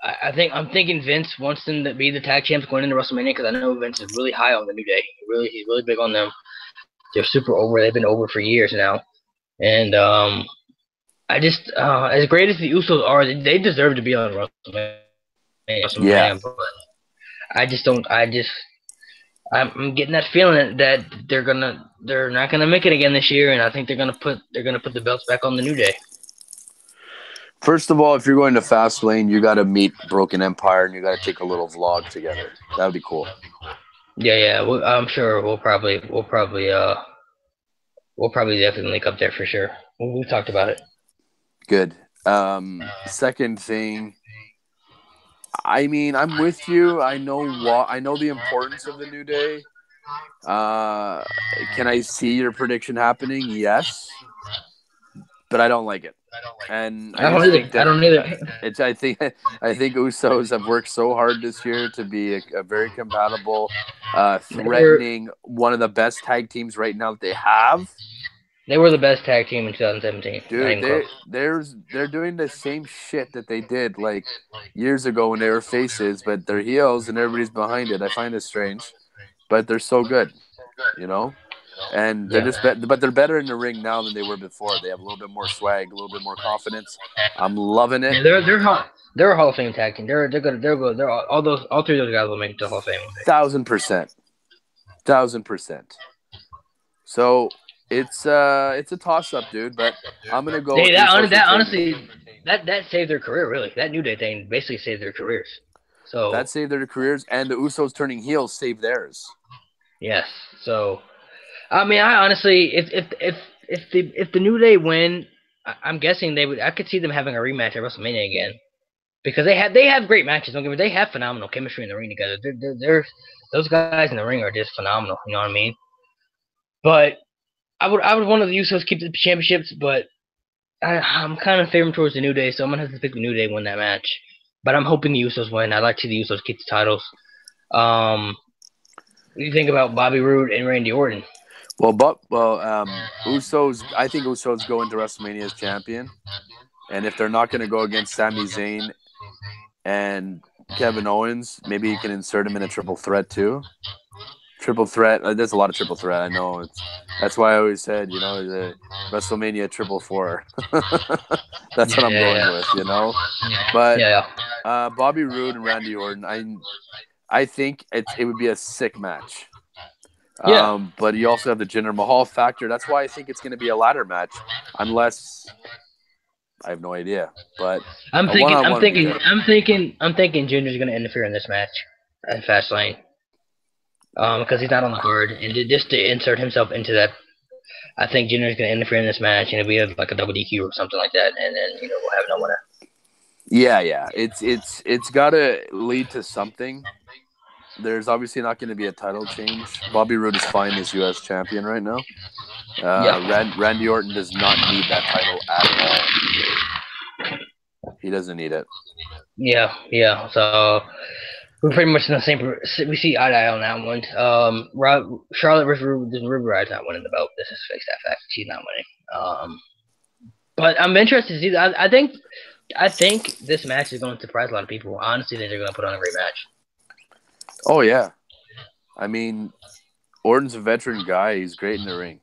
I'm thinking Vince wants them to be the tag champs going into WrestleMania because I know Vince is really high on the New Day. He's really big on them. They're super over. They've been over for years now, and I just as great as the Usos are, they deserve to be on Yeah. WrestleMania. But I just don't. I'm getting that feeling that they're not gonna make it again this year, and I think they're gonna put the belts back on the New Day. First of all, if you're going to Fastlane, you got to meet Broken Empire and you got to take a little vlog together. That would be cool. Yeah. I'm sure we'll probably definitely link up there for sure. We talked about it. Good. Second thing, I mean, I'm with you. I know the importance of the New Day. Can I see your prediction happening? Yes, but I don't like it. And I just think I that don't either. it's. I think Usos have worked so hard this year to be a very compatible, threatening one of the best tag teams right now that they have. They were the best tag team in 2017. Not Dude, even close. they're doing the same shit that they did like years ago when they were faces, but they're heels and everybody's behind it. I find it strange, but they're so good, you know. And they're Yeah. just but they're better in the ring now than they were before. They have a little bit more swag, a little bit more confidence. I'm loving it. Yeah, they're a Hall of Fame tag team. They're good. They're all three of those guys will make it to Hall of Fame. 1,000%, 1,000%. So it's a toss up, dude. But I'm gonna go with Usos retaining. Honestly that saved their career really. That New Day thing basically saved their careers. So That saved their careers, and the Usos turning heels saved theirs. yes. So I mean, I honestly, if the New Day win, I'm guessing they would. I could see them having a rematch at WrestleMania again because they have great matches. Don't get me. They have phenomenal chemistry in the ring together. They're those guys in the ring are just phenomenal. You know what I mean? But I would want the Usos keep the championships, but I'm kind of favoring towards the New Day, so I'm gonna have to pick the New Day to win that match. But I'm hoping the Usos win. I'd like to see the Usos keep the titles. What do you think about Bobby Roode and Randy Orton? Usos. I think Usos go into WrestleMania as champion, and if they're not going to go against Sami Zayn and Kevin Owens, maybe you can insert him in a triple threat too. Triple threat. There's a lot of triple threat. I know. That's why I always said, the WrestleMania triple four. That's what I'm going with, But Bobby Roode and Randy Orton, I think it would be a sick match. But you also have the Jinder Mahal factor. That's why I think it's going to be a ladder match, unless I have no idea. But I'm thinking Jinder's going to interfere in this match at Fastlane. Because he's not on the card, and just to insert himself into that, I think Jinder's going to interfere in this match, and it'll be like a double DQ or something like that, and then we'll have no winner. Yeah. It's got to lead to something. There's obviously not going to be a title change. Bobby Roode is fine as U.S. champion right now. Randy Orton does not need that title at all. He doesn't need it. Yeah. So we're pretty much in the same. We see eye to eye on that one. Charlotte versus Ruby Riot's not winning the belt. This is fixed that fact. She's not winning. But I'm interested to see. I think this match is going to surprise a lot of people. Honestly, they're going to put on a great match. Oh, yeah. I mean, Orton's a veteran guy. He's great in the ring.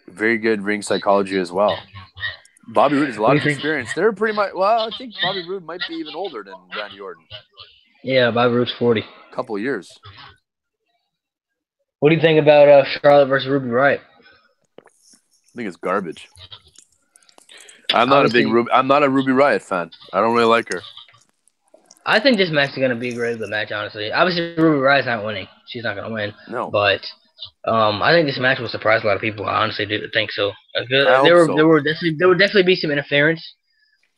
Very good ring psychology as well. Bobby Roode has a lot of experience. They're pretty much, I think Bobby Roode might be even older than Randy Orton. Yeah, Bobby Roode's 40. A couple of years. What do you think about Charlotte versus Ruby Riott? I think it's garbage. I'm not a Ruby Riott fan. I don't really like her. I think this match is going to be a great match, honestly. Obviously, Ruby Riott's not winning. She's not going to win. No. But I think this match will surprise a lot of people. I honestly do think so. There would definitely be some interference.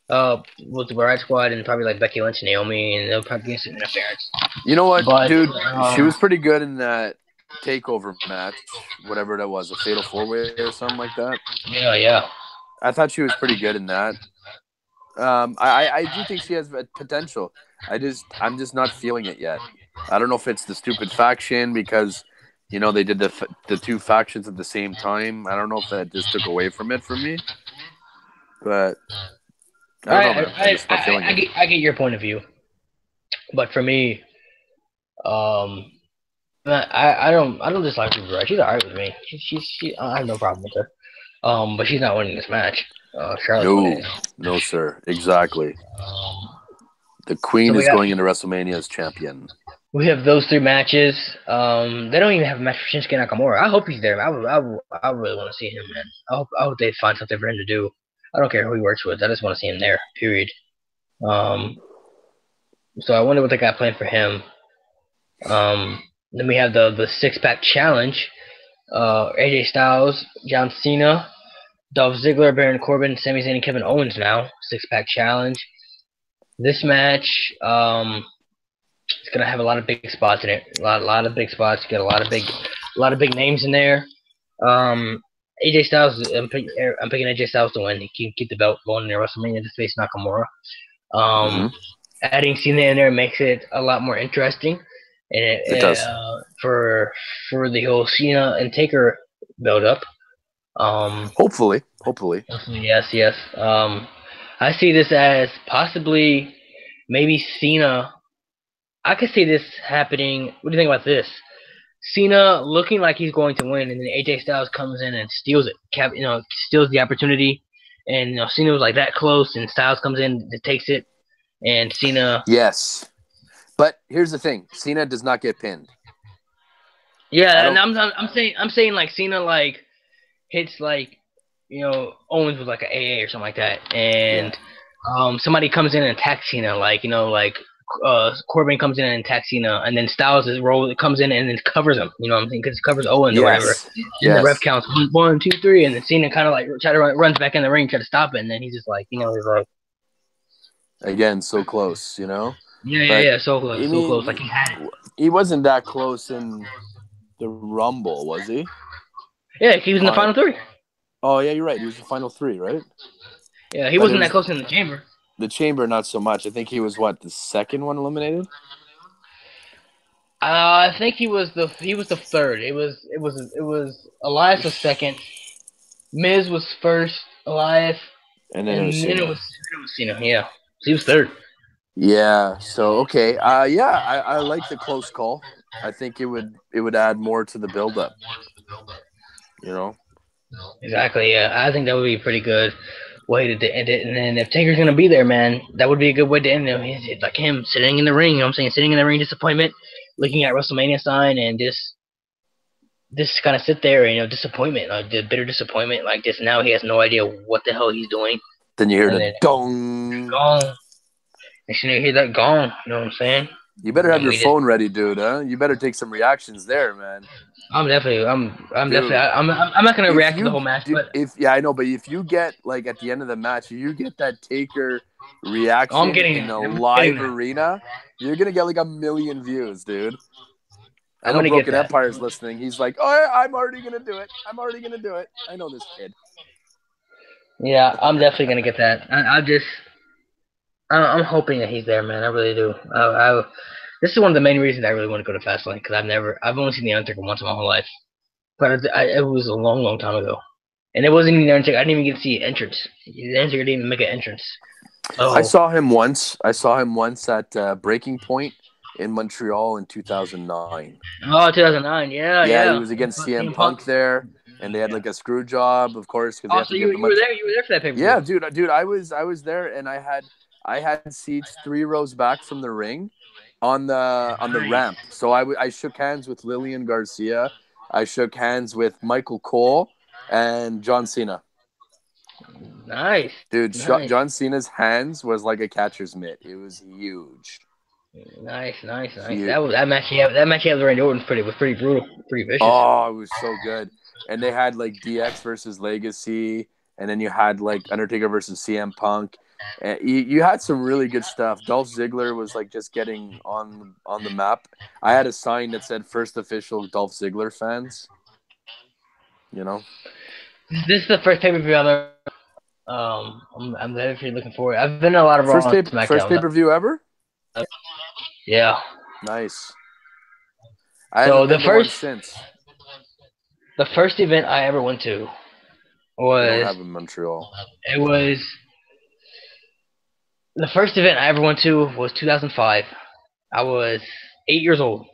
With the Riot Squad and probably like Becky Lynch and Naomi, and they'll probably get some interference. You know what, But dude? She was pretty good in that takeover match, whatever that was, a fatal 4-way or something like that. yeah. I thought she was pretty good in that. I do think she has potential. I'm just not feeling it yet. I don't know if it's the stupid faction because they did the two factions at the same time. I don't know if that just took away from it for me, but I don't know, man. I'm just not feeling it. I get your point of view, but for me, um, I don't dislike her. Right? She's alright with me. I have no problem with her. But she's not winning this match. Charlotte's winning. No, sir. Exactly. The Queen is going into WrestleMania as champion. We have those 3 matches. They don't even have a match for Shinsuke Nakamura. I hope he's there. I really want to see him, man. I hope they find something for him to do. I don't care who he works with. I just want to see him there. Period. So I wonder what they got planned for him. Then we have the 6-pack challenge. AJ Styles, John Cena, Dolph Ziggler, Baron Corbin, Sami Zayn, and Kevin Owens now. 6-pack challenge. This match, it's gonna have a lot of big spots in it. A lot of big spots. You got a lot of big names in there. AJ Styles, I'm picking AJ Styles to win. He can keep the belt going in WrestleMania to face Nakamura. Adding Cena in there makes it a lot more interesting, and it does for the whole Cena and Taker build up. Hopefully. Yes. I see this as possibly maybe Cena. I could see this happening. What do you think about this? Cena looking like he's going to win, and then AJ Styles comes in and steals it. Steals the opportunity, and Cena was like that close, and Styles comes in and takes it, and Cena. Yes, but here's the thing: Cena does not get pinned. Yeah, and I'm saying like Cena like hits like Owens with like an AA or something like that, and somebody comes in and attacks Cena like Corbin comes in and attacks Cena, and then Styles comes in and then covers him. You know what I'm saying? Because he covers Owens or whatever. And the ref counts 1, 2, 3, and then Cena kind of like runs back in the ring, try to stop it, and then he's just like, he's like, again, so close, Yeah, so close. Like he had it. He wasn't that close in the Rumble, was he? Yeah, he was in the final 3. Oh yeah, you're right. He was the final 3, right? Yeah, he wasn't that close in the Chamber. The Chamber, not so much. I think he was the second one eliminated. I think he was the 3rd. It was Elias was 2nd, Miz was 1st, Elias, and then it was Cena. Yeah, so he was 3rd. Yeah. So okay. I like the close call. I think it would add more to the build-up. Exactly. Yeah, I think that would be a pretty good way to end it. And then if Taker's gonna be there, man, that would be a good way to end it. It's like him sitting in the ring. You know what I'm saying? Sitting in the ring, disappointment, looking at WrestleMania sign, and just kind of sit there, disappointment, like the bitter disappointment, like this. Now he has no idea what the hell he's doing. Then you hear the dong. Gong. And you hear that gong. You know what I'm saying? You better have your phone ready, dude. Huh? You better take some reactions there, man. I'm not gonna react to the whole match, but I know, but if you get like at the end of the match, you get that Taker reaction in a live arena, you're gonna get like 1 million views, dude. I know Broken Empire's listening. He's like, "Oh, I'm already gonna do it. I know this kid." Yeah, I'm definitely gonna get that. I'm hoping that he's there, man. I really do. This is one of the main reasons I really want to go to Fastlane, because I've only seen The Undertaker once in my whole life. But it was a long, long time ago. And it wasn't even The Undertaker. I didn't even get to see an entrance. The Undertaker didn't even make an entrance. So, I saw him once at Breaking Point in Montreal in 2009. Oh, 2009, yeah. He was against CM Punk there, and they had like a screw job, of course. So you were there? You were there for that pay-per-view? Yeah, dude, I was there, and I had seats 3 rows back from the ring, on the ramp. So I shook hands with Lillian Garcia. I shook hands with Michael Cole and John Cena. Nice. Dude, John Cena's hands was like a catcher's mitt. It was huge. Nice. That match he had with Randy Orton was pretty brutal, pretty vicious. Oh, it was so good. And they had like DX versus Legacy, and then you had like Undertaker versus CM Punk. You had some really good stuff. Dolph Ziggler was like just getting on the map. I had a sign that said "First official Dolph Ziggler fans." You know, This is the first pay-per-view I've ever. I'm definitely looking forward. I've been in a lot of Raw and first SmackDown. pay-per-view ever. Yeah. Nice. I So haven't been to one since. the first event I ever went to They don't was have in Montreal. it was the first event I ever went to was 2005. I was 8 years old,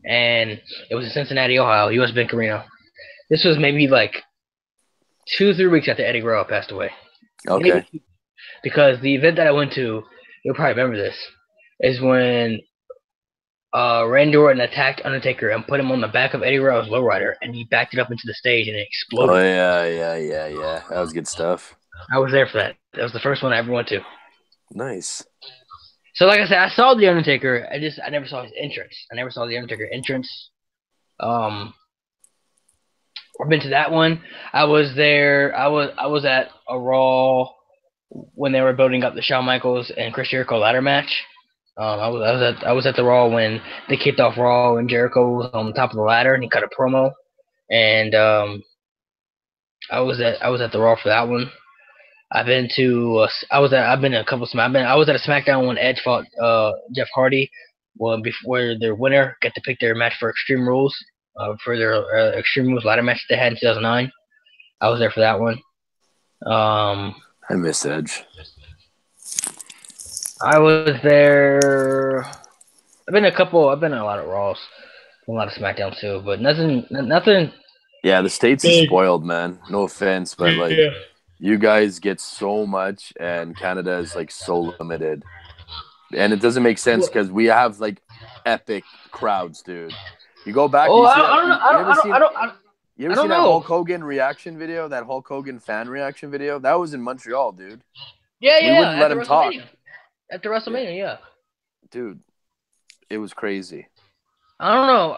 and it was in Cincinnati, Ohio, U.S. Bank Arena. This was maybe like 2-3 weeks after Eddie Guerrero passed away. Okay. Maybe, because the event that I went to, you'll probably remember this, is when Randy Orton attacked Undertaker and put him on the back of Eddie Guerrero's lowrider, and he backed it up into the stage and it exploded. Oh yeah. That was good stuff. I was there for that. That was the first one I ever went to. Nice. So, like I said, I saw the Undertaker. I never saw his entrance. I never saw the Undertaker entrance. I've been to that one. I was there. I was at a Raw when they were building up the Shawn Michaels and Chris Jericho ladder match. I was at the Raw when they kicked off Raw and Jericho was on the top of the ladder and he cut a promo, and I was at the Raw for that one. I've been to I've been to a couple. I was at a SmackDown when Edge fought Jeff Hardy. Well, before their winner got to pick their match for Extreme Rules, for their Extreme Rules ladder match they had in 2009. I was there for that one. I miss Edge. I was there. I've been to a lot of Raws, a lot of SmackDown too, but nothing. Yeah, the States is spoiled, man. No offense, but like you guys get so much, and Canada is like so limited, and it doesn't make sense because we have like epic crowds, dude. You go back. Oh, You see I don't know. You ever seen that Hulk Hogan reaction video? That Hulk Hogan fan reaction video? That was in Montreal, dude. Yeah. We wouldn't let him talk. After WrestleMania, yeah. Dude, it was crazy. I don't know.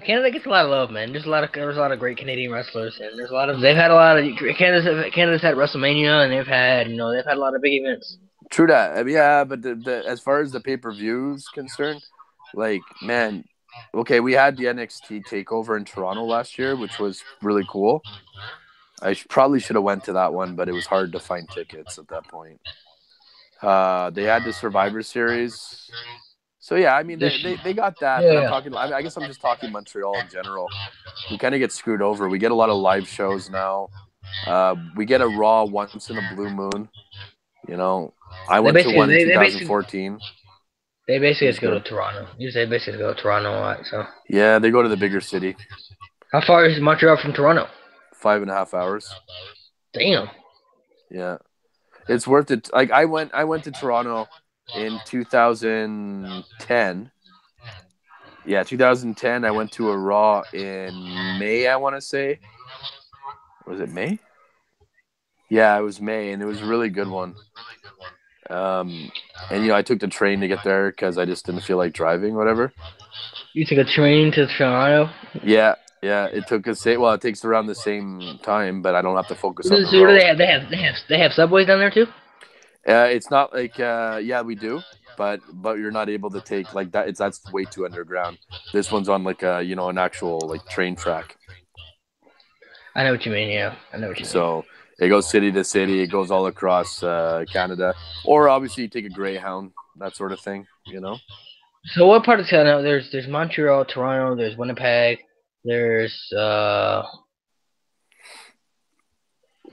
Canada gets a lot of love, man. There's a lot of great Canadian wrestlers, and they've had a lot of Canada's had WrestleMania, and they've had a lot of big events. True that. Yeah, but as far as the pay-per-views concerned, like, man, okay, we had the NXT takeover in Toronto last year, which was really cool. I probably should have went to that one, but it was hard to find tickets at that point. They had the Survivor Series. So, yeah, I mean, they got that. Yeah, but I guess I'm just talking Montreal in general. We kind of get screwed over. We get a lot of live shows now. We get a Raw once in a blue moon. You know, I went to one in 2014. They basically just go to Toronto. They basically go to Toronto a lot. So yeah, they go to the bigger city. How far is Montreal from Toronto? 5.5 hours. Damn. Yeah, it's worth it. Like I went to Toronto in 2010. Yeah, 2010. I went to a Raw in May. I want to say. Was it May? Yeah, it was May, and it was a really good one. And I took the train to get there because I just didn't feel like driving, whatever. You took a train to Toronto? Yeah. It took us. Well, it takes around the same time, but I don't have to focus on the road. What do they have subways down there too? It's not like yeah, we do, but you're not able to take like that. That's way too underground. This one's on like an actual like train track. I know what you mean. Yeah, I know what you mean. So it goes city to city. It goes all across Canada, or obviously you take a Greyhound, that sort of thing. So what part of Canada? There's Montreal, Toronto. There's Winnipeg. There's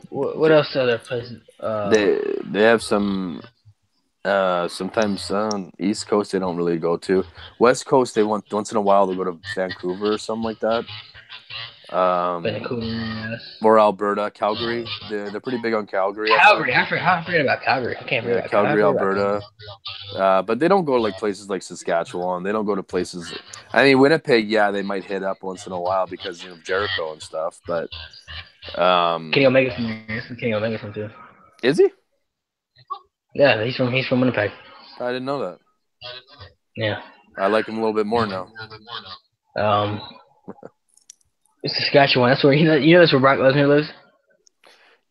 what else? Other places? They have some. Sometimes East Coast they don't really go to. West Coast they want once in a while they'll go to Vancouver or something like that. Vancouver, yes. Or Alberta, Calgary. They're pretty big on Calgary. Calgary, I forget about Calgary. I can't forget about Calgary, Alberta. But they don't go to like places like Saskatchewan. They don't go to places. I mean, Winnipeg, yeah, they might hit up once in a while because Jericho and stuff. But Kenny Omega's from there. Kenny Omega's from too. Is he? Yeah, he's from Winnipeg. I didn't know that. Yeah. I like him a little bit more now. Saskatchewan. That's where that's where Brock Lesnar lives.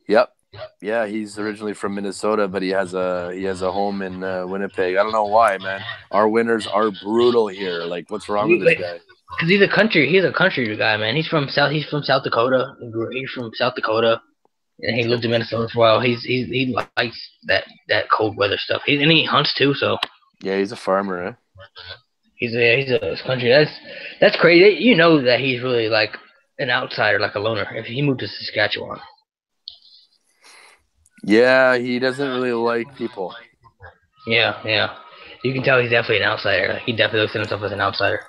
Yep. Yeah, he's originally from Minnesota, but he has a home in Winnipeg. I don't know why, man. Our winters are brutal here. Like, what's wrong with this guy? Because he's a country guy, man. He's from South Dakota. He's from South Dakota, and he lived in Minnesota for a while. He likes that cold weather stuff. He hunts too, so Yeah, he's a farmer, eh? he's a country. That's crazy. You know that he's really like an outsider, like a loner. If he moved to Saskatchewan, Yeah, he doesn't really like people. yeah, you can tell he's definitely an outsider. He definitely looks at himself as an outsider.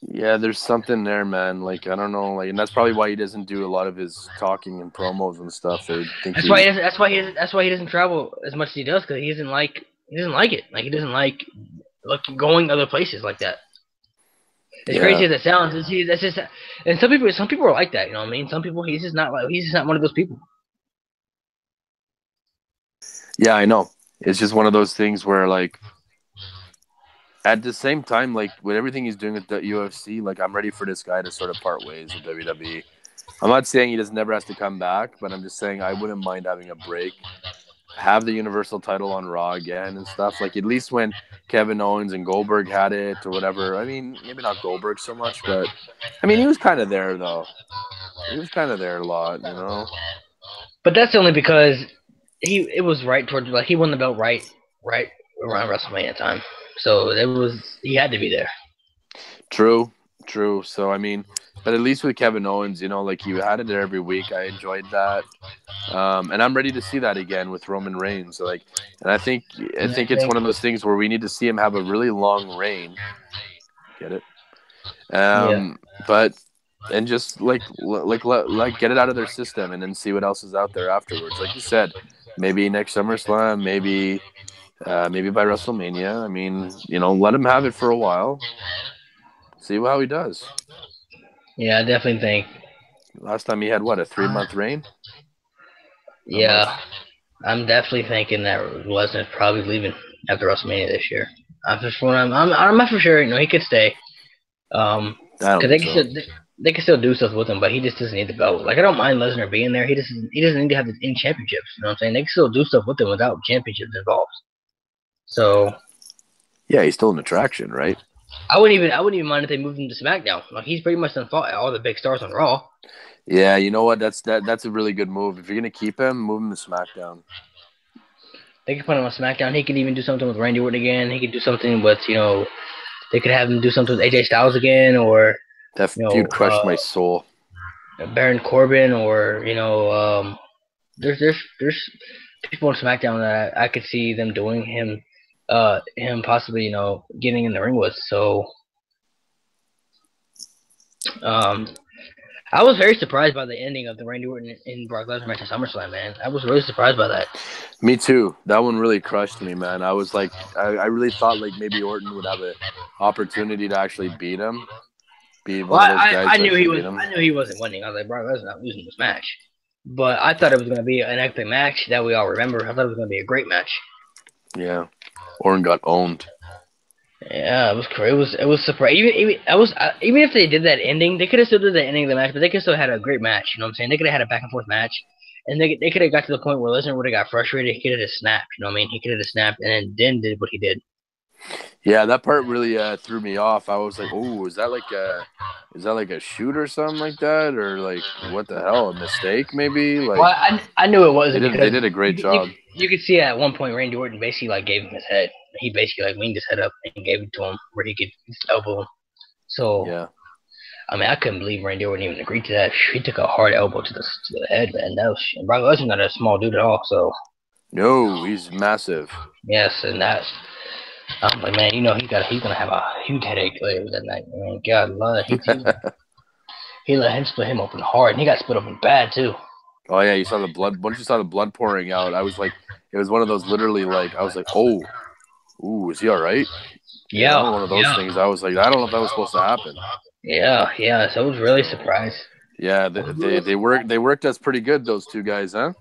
Yeah, there's something there, man. Like, I don't know, like, and that's probably why he doesn't do a lot of his talking and promos and stuff. They think That's why he he, doesn't. That's why he doesn't travel as much as he does because he doesn't like it. Like he doesn't like going other places like that. As yeah, crazy as it sounds, that's just and some people are like that. You know what I mean? Some people he's just not one of those people. yeah, I know. It's just one of those things where, like, at the same time, like with everything he's doing with the UFC, like I'm ready for this guy to sort of part ways with WWE. I'm not saying he doesn't never has to come back, but I'm just saying I wouldn't mind having a break, have the Universal title on Raw again and stuff. Like at least when Kevin Owens and Goldberg had it or whatever. I mean, maybe not Goldberg so much, but I mean he was kind of there though. He was kind of there a lot, you know. But that's only because it was right towards like he won the belt right around WrestleMania time. So it was he had to be there. True, true. So I mean, but at least with Kevin Owens, you know, like he had it there every week. I enjoyed that. And I'm ready to see that again with Roman Reigns. Like, and I think it's one of those things where we need to see him have a really long reign. Get it? Yeah. But and just like get it out of their system and then see what else is out there afterwards. Like you said, maybe next SummerSlam, maybe by WrestleMania. I mean, you know, let him have it for a while. See how he does. Yeah, I definitely think. Last time he had what, a 3 month reign? Not Yeah, much. I'm definitely thinking that Lesnar's probably leaving after WrestleMania this year. I'm not for sure. You know, he could stay. I don't Because think so. they can still do stuff with him, but he just doesn't need the belt. Like I don't mind Lesnar being there. He doesn't need to have any championships. You know what I'm saying? They can still do stuff with him without championships involved. So Yeah, he's still an attraction, right? I wouldn't even mind if they moved him to SmackDown. Like he's pretty much done fought all the big stars on Raw. Yeah, you know what? That's a really good move. If you're gonna keep him, move him to SmackDown. They could put him on SmackDown. He could even do something with Randy Orton again. He could do something with they could have him do something with AJ Styles again, or That you know feud crushed my soul. Baron Corbin, or there's people on SmackDown that I could see them doing him possibly getting in the ring with. So um, I was very surprised by the ending of the Randy Orton and Brock Lesnar match at SummerSlam, man. I was really surprised by that. Me too. That one really crushed me, man. I was like, I really thought like maybe Orton would have a opportunity to actually beat him, be Well, one of those guys I to knew actually beat I him. knew he wasn't winning. I was like, Brock Lesnar not losing this match. But I thought it was going to be an epic match that we all remember. I thought it was going to be a great match. Yeah, Orton got owned. Yeah, it was crazy. It was surprising. Even if they did that ending, they could have still did the ending of the match, but they could still had a great match. You know what I'm saying? They could have had a back and forth match, and they could have got to the point where Lesnar would have got frustrated. He could have just snapped. You know what I mean? He could have just snapped, and then did what he did. Yeah, that part really threw me off. I was like, "Oh, is that like a shoot or something like that, or like what the hell, a mistake maybe?" Well, Like I knew it they wasn't did they because did a great job. you could see at one point Randy Orton basically like gave him his head. He basically like leaned his head up and gave it to him where he could elbow him. So Yeah. I mean, I couldn't believe Randy Orton even agreed to that. He took a hard elbow to the head, man. And Brock Lesnar's not a small dude at all. So No, he's massive. yes, and that's I'm like, man, he's gonna have a huge headache later that night. Man, God, Lord, he let him split him open hard, and he got split open bad too. Oh yeah, you saw the blood. Once you saw the blood pouring out, I was like, it was one of those literally like I was like, oh, ooh, is he all right? You know, one of those Yeah, things. I was like, I don't know if that was supposed to happen. yeah. So I was really So surprised. yeah, they worked us pretty good, those two guys, huh?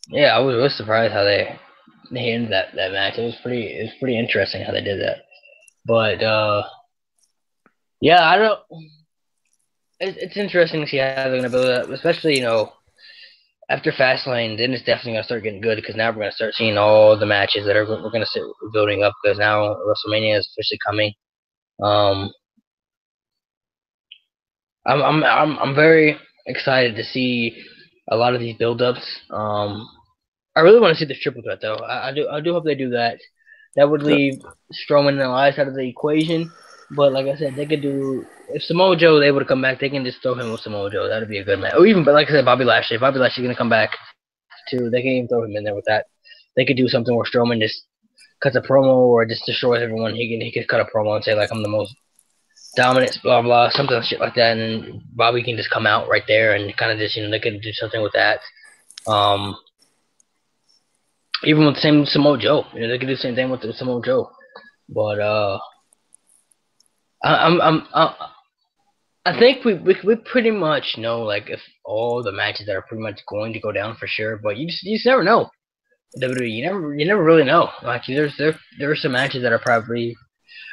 Yeah, I was really surprised how they ended that match. It was pretty interesting how they did that. But yeah, I don't. It's interesting to see how they're gonna build it up, especially after Fastlane, then it's definitely gonna start getting good because now we're gonna start seeing all the matches that we're gonna start building up because now WrestleMania is officially coming. Um, I'm very excited to see a lot of these build-ups. I really want to see the triple threat though. I do hope they do that. That would leave Strowman and Elias out of the equation. But like I said, they could do if Samoa Joe is able to come back, they can just throw him with Samoa Joe. That'd be a good match. Or even, but like I said, Bobby Lashley. If Bobby Lashley's gonna come back too, they can even throw him in there with that. They could do something where Strowman just cuts a promo or just destroys everyone. He could cut a promo and say like I'm the most dominant, blah blah, something shit like that, and then Bobby can just come out right there and kind of just they could do something with that. Um, Even with the same Samoa Joe, they could do the same thing with Samoa Joe. But I think we pretty much know like if all the matches that are pretty much going to go down for sure. But you just never know. WWE, you never really know. Like there are some matches that are probably.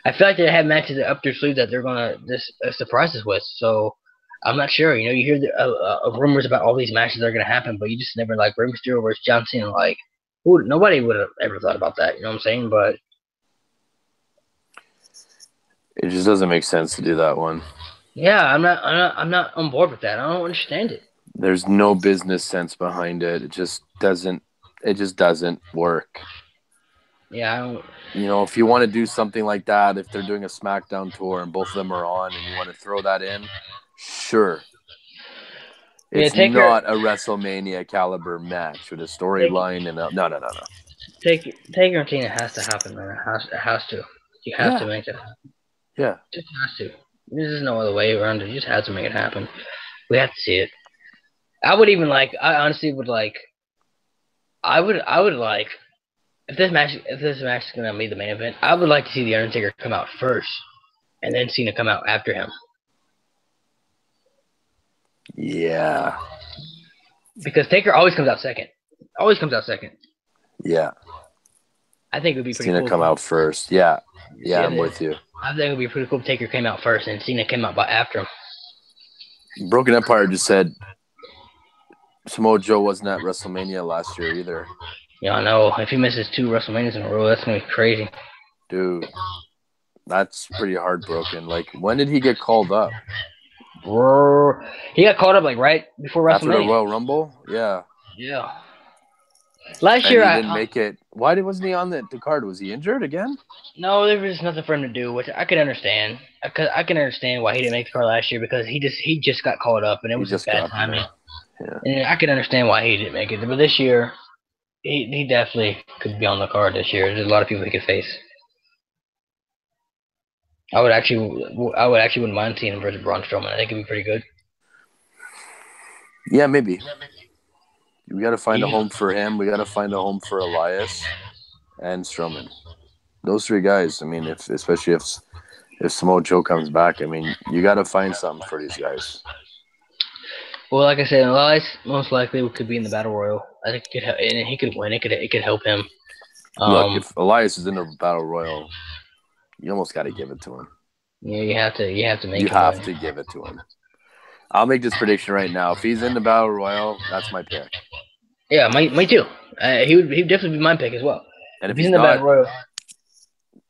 I feel like they have matches up their sleeve that they're gonna just surprise us with. So I'm not sure. You hear the rumors about all these matches that are gonna happen, but you just never like Rey Mysterio versus John Cena. Like, nobody would have ever thought about that. You know what I'm saying? But it just doesn't make sense to do that one. Yeah, I'm not on board with that. I don't understand it. There's no business sense behind it. It just doesn't work. Yeah, I don't. If you want to do something like that, if they're doing a SmackDown tour and both of them are on and you want to throw that in, sure. It's not a WrestleMania caliber match with a storyline and no. Taker and Cena has to happen, man. It has to. You have to make it happen. Yeah. It just has to. There's no other way around it. You just have to make it happen. We have to see it. I honestly would like. I would like if this match is gonna be the main event. I would like to see the Undertaker come out first, and then Cena come out after him. Yeah. Because Taker always comes out second. Yeah. I think it would be pretty Cena cool. Cena come out first. Yeah. Yeah, I'm with you. I think it would be pretty cool if Taker came out first and Cena came out after him. Broken Empire just said Samoa Joe wasn't at WrestleMania last year either. Yeah, I know. If he misses 2 WrestleManias in a row, that's going to be crazy. Dude, that's pretty heartbroken. Like, when did he get called up? He got called up, like, right before WrestleMania. After the Royal Rumble? Yeah. Yeah. Last year, he didn't make it. Why wasn't he on the card? Was he injured again? No, there was nothing for him to do, which I can understand. I can understand why he didn't make the card last year because he just got called up and it was just bad timing. Yeah. And I can understand why he didn't make it. But this year, he definitely could be on the card this year. There's a lot of people he could face. I would actually wouldn't mind seeing him versus Braun Strowman. I think it'd be pretty good. Yeah, maybe. We got to find a home for him. We got to find a home for Elias and Strowman. Those 3 guys. I mean, especially if Samoa Joe comes back, I mean, you got to find something for these guys. Well, like I said, Elias most likely could be in the Battle Royal. I think he could win. It could help him. Look, if Elias is in the Battle Royal, you almost got to give it to him. Yeah, you have to make. You have to give it to him. I'll make this prediction right now. If he's in the Battle Royal, that's my pick. Yeah, me too. He would definitely be my pick as well. And if he's in the Battle Royal,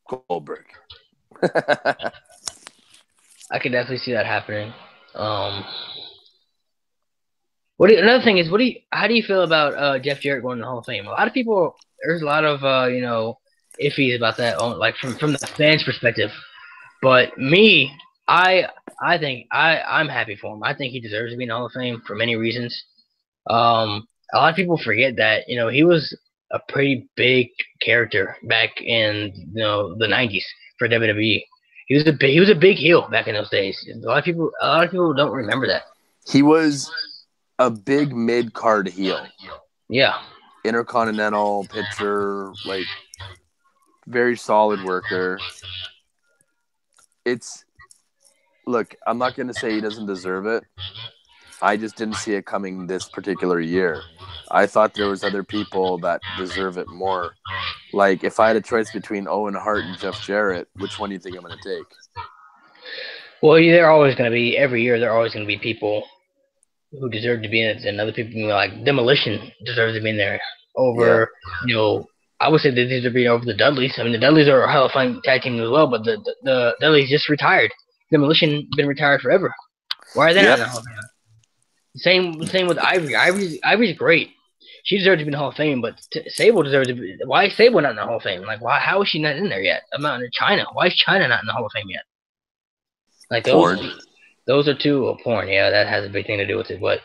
Goldberg. I could definitely see that happening. Another thing is, how do you feel about Jeff Jarrett going to the Hall of Fame? A lot of people, there's a lot of iffies about that, like from the fans' perspective. But me, I think I'm happy for him. I think he deserves to be in the Hall of Fame for many reasons. A lot of people forget that he was a pretty big character back in the 90s for WWE. He was a big heel back in those days. A lot of people don't remember that. He was a big mid-card heel. Yeah. Intercontinental pitcher, like very solid worker. Look, I'm not going to say he doesn't deserve it. I just didn't see it coming this particular year. I thought there was other people that deserve it more. Like, if I had a choice between Owen Hart and Jeff Jarrett, which one do you think I'm going to take? Well, they're always going to be, every year, there are always going to be people who deserve to be in it than other people. Like Demolition deserves to be in there Yeah. over, I would say they deserve to be over the Dudleys. I mean, the Dudleys are a Hall of Fame tag team as well, but the Dudleys just retired. Demolition been retired forever. Why are they not in Yep. the Hall of Fame? Same with Ivory. Ivory's great. She deserves to be in the Hall of Fame, but Sable deserves to be. Why is Sable not in the Hall of Fame? Like, why? How is she not in there yet? I'm not in China. Why is China not in the Hall of Fame yet? Like Porn. those are two porn. Yeah, that has a big thing to do with it. But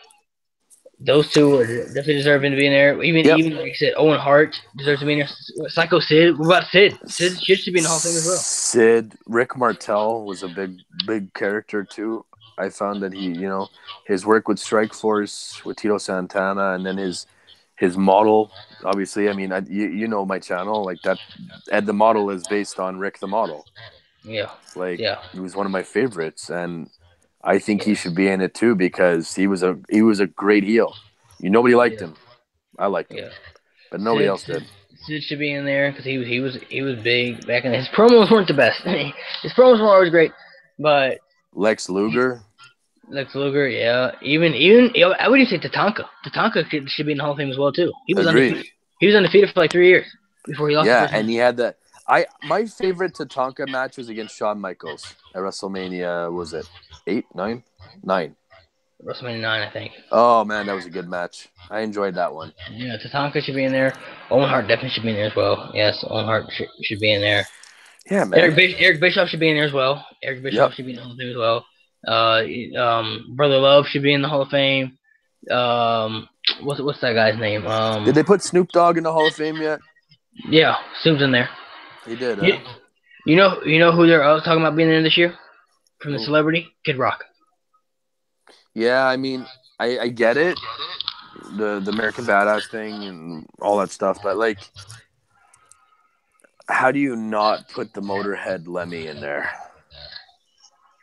those two are definitely deserving to be in there. Yep. Even like I said, Owen Hart deserves to be in there. Psycho Sid. What about Sid? Sid should be in the Hall of Fame as well. Sid, Rick Martel was a big character too. I found that his work with Strikeforce, with Tito Santana, and then his model. Obviously, I mean, you know my channel, like that. Ed the Model is based on Rick the Model. Yeah. Like, Yeah. he was one of my favorites, and I think Yeah. he should be in it too because he was a great heel. Nobody liked Yeah. him. I liked him, Yeah. but nobody else Sid, did. Sid should be in there because he was big back in. His promos weren't the best. His promos were always great, but Lex Luger, Lex Luger, yeah, I would even say Tatanka. Tatanka should be in the Hall of Fame as well too. He was agreed. undefeated. He was undefeated for like 3 years before he lost the Yeah, first and match. he had that. My favorite Tatanka match was against Shawn Michaels at WrestleMania. Was it 8, 9, 9? WrestleMania 9, I think. Oh man, that was a good match. I enjoyed that one. Yeah, Tatanka should be in there. Owen Hart definitely should be in there as well. Yes, Owen Hart should be in there. Yeah, man. Eric Bischoff should be in there as well. Eric Yep. Bischoff should be in the Hall of Fame as well. Brother Love should be in the Hall of Fame. What's that guy's name? Did they put Snoop Dogg in the Hall of Fame yet? Yeah, Snoop's in there. He did, You, huh? you know who they're talking about being in this year from the Who? celebrity? Kid Rock. Yeah, I mean, I get it, the American Badass thing and all that stuff, but like, how do you not put the Motorhead Lemmy in there?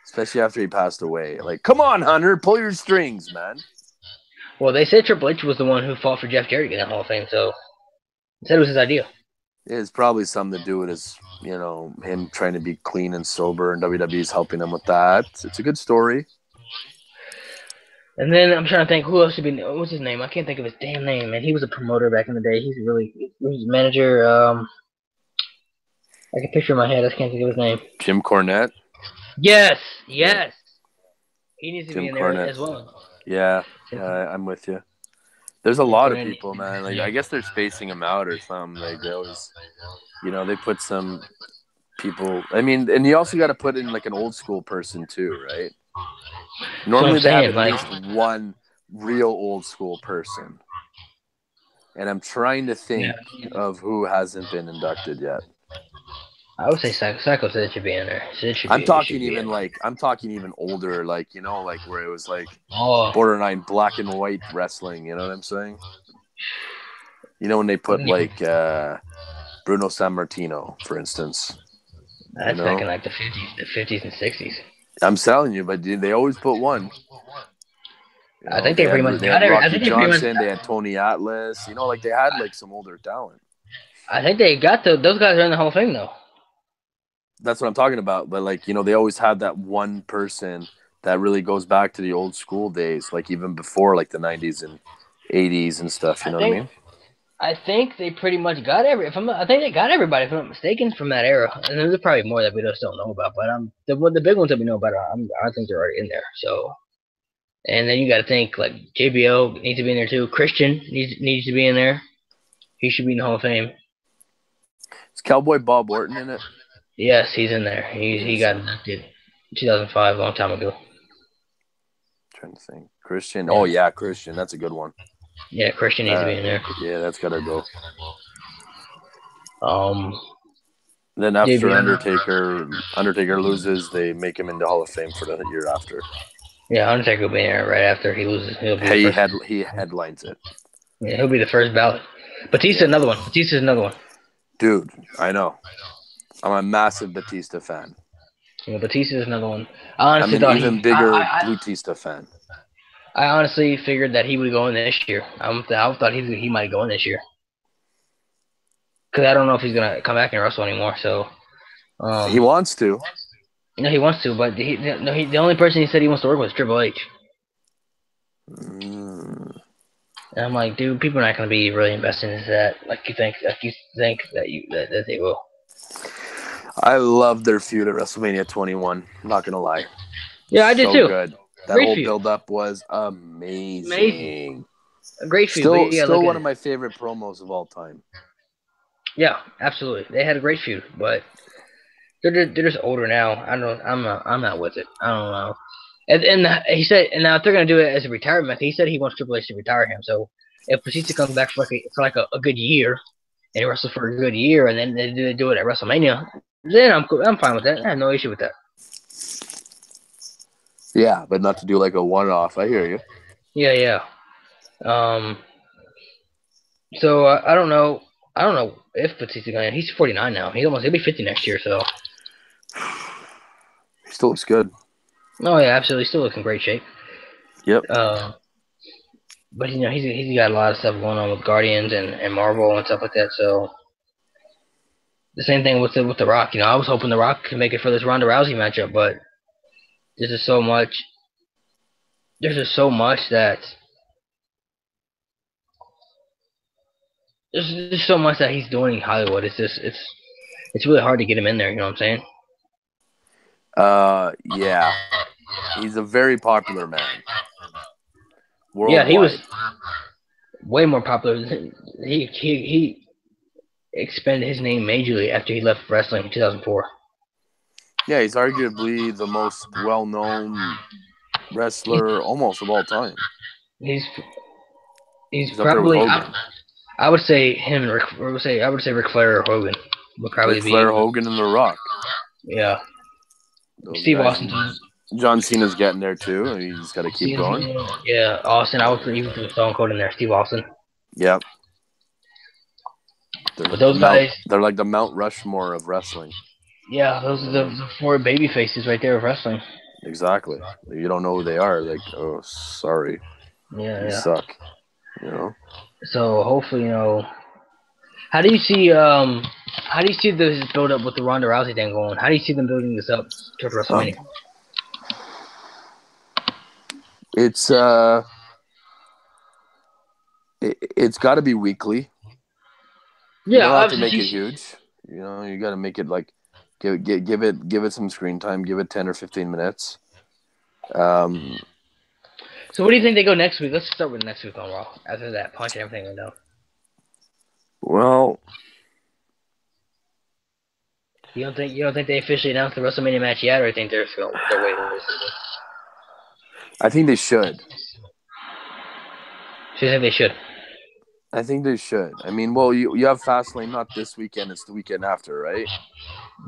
Especially after he passed away. Like, come on, Hunter, pull your strings, man. Well, they said Triple H was the one who fought for Jeff Jarrett to get in the Hall of Fame, so they said it was his idea. It's probably something to do with his, him trying to be clean and sober, and WWE's helping him with that. It's a good story. And then I'm trying to think who else should be. What's his name? I can't think of his damn name, man. He was a promoter back in the day. He was a manager. I can picture in my head. I just can't think of his name. Jim Cornette. Yes. Yeah. He needs to Jim be in there Cornette. as well. Yeah, I'm with you. There's a lot of people, man. Like, I guess they're spacing them out or something. Like, they always, they put some people. I mean, and you also got to put in like an old school person too, right? Normally they have at least one real old school person. And I'm trying to think of who hasn't been inducted yet. I would say Psycho Sid should be in there. I'm talking even older, like, like where it was like borderline black and white wrestling, you know what I'm saying? When they put like Bruno Sammartino, for instance. That's back in like the 50s and 60s. I'm telling you, but they always put one. I think they pretty much got it. Rocky Johnson, they had Tony Atlas. Like they had like some older talent. I think they got those guys are in the Hall of Fame though. That's what I'm talking about. But like, they always had that one person that really goes back to the old school days, like even before like the 90s and 80s and stuff. You know what I mean? I think they pretty much got I think they got everybody, if I'm not mistaken, from that era. And there's probably more that we just don't know about. But the big ones that we know about, I think they're already in there. So, and then you got to think like JBL needs to be in there too. Christian needs to be in there. He should be in the Hall of Fame. Is Cowboy Bob Orton in it? Yes, he's in there. He got inducted 2005, a long time ago. Trying to think. Christian. Yeah. Oh yeah, Christian. That's a good one. Yeah, Christian needs to be in there. Yeah, that's gotta go. Then after Undertaker loses, they make him into Hall of Fame for the year after. Yeah, Undertaker will be there right after he loses. He headlines it. Yeah, he'll be the first ballot. Batista's another one. Batista's another one. Dude, I know. I'm a massive Batista fan. Yeah, Batista's another one. I honestly I'm an even bigger Batista fan. I honestly figured that he would go in this year. I thought he might go in this year. Because I don't know if he's going to come back and wrestle anymore. So he wants to. No, he wants to, but the only person he said he wants to work with is Triple H. Mm. And I'm like, dude, people are not going to be really invested into that. Like you think that they will. I love their feud at WrestleMania 21. I'm not gonna lie, Yeah, I did so too. good. That Great whole feud. build-up was Amazing. amazing. A great feud. But yeah, Still look at one it. of my favorite promos of all time. Yeah, absolutely. They had a great feud, but they're just older now. I don't. I'm not with it. I don't know. And he said, and now if they're gonna do it as a retirement, he said he wants Triple H to retire him. So if Batista comes back for like a good year, and he wrestles for a good year, and then they do it at WrestleMania, then I'm fine with that. I have no issue with that. Yeah, but not to do like a one-off. I hear you. Yeah, yeah. Um. So I don't know. I don't know if Batista gonna. He's 49 now. He'll be 50 next year. So. He still looks good. Oh yeah, absolutely. Still looking great shape. Yep. But he's got a lot of stuff going on with Guardians and Marvel and stuff like that. So the same thing with the Rock. I was hoping the Rock could make it for this Ronda Rousey matchup, but there's just so much. There's just so much that there's just so much that he's doing in Hollywood. It's really hard to get him in there. You know what I'm saying? Yeah. He's a very popular man. Yeah, he was Worldwide. way more popular. He expanded his name majorly after he left wrestling in 2004. Yeah, he's arguably the most well-known wrestler almost of all time. He's he's He's up there with probably Hogan. I would say him. I would say Ric Flair or Hogan would probably Ric be. Flair, Hogan, and The Rock. Yeah, Those Steve guys. Austin too. John Cena's getting there too. He's got to keep going. Yeah, Austin. I would even put Stone Cold in there. Steve Austin. Yep. But those guys, They're like the Mount Rushmore of wrestling. yeah, those are the four baby faces right there of wrestling. Exactly. You don't know who they are. Like, oh, sorry, Yeah, you yeah. suck. You know. So hopefully, how do you see this build up with the Ronda Rousey thing going? How do you see them building this up to WrestleMania? It's it's got to be weekly. You Yeah, don't have to make obviously. it huge. You got to make it like give it some screen time. Give it 10 or 15 minutes. So what do you think they go next week? Let's start with next week on Raw. After that, punch and everything went down. Well, You don't think they officially announced the WrestleMania match yet, or you think they're waiting? I think they should. So you think they should? I think they should. I mean, well, you have Fastlane not this weekend; it's the weekend after, right?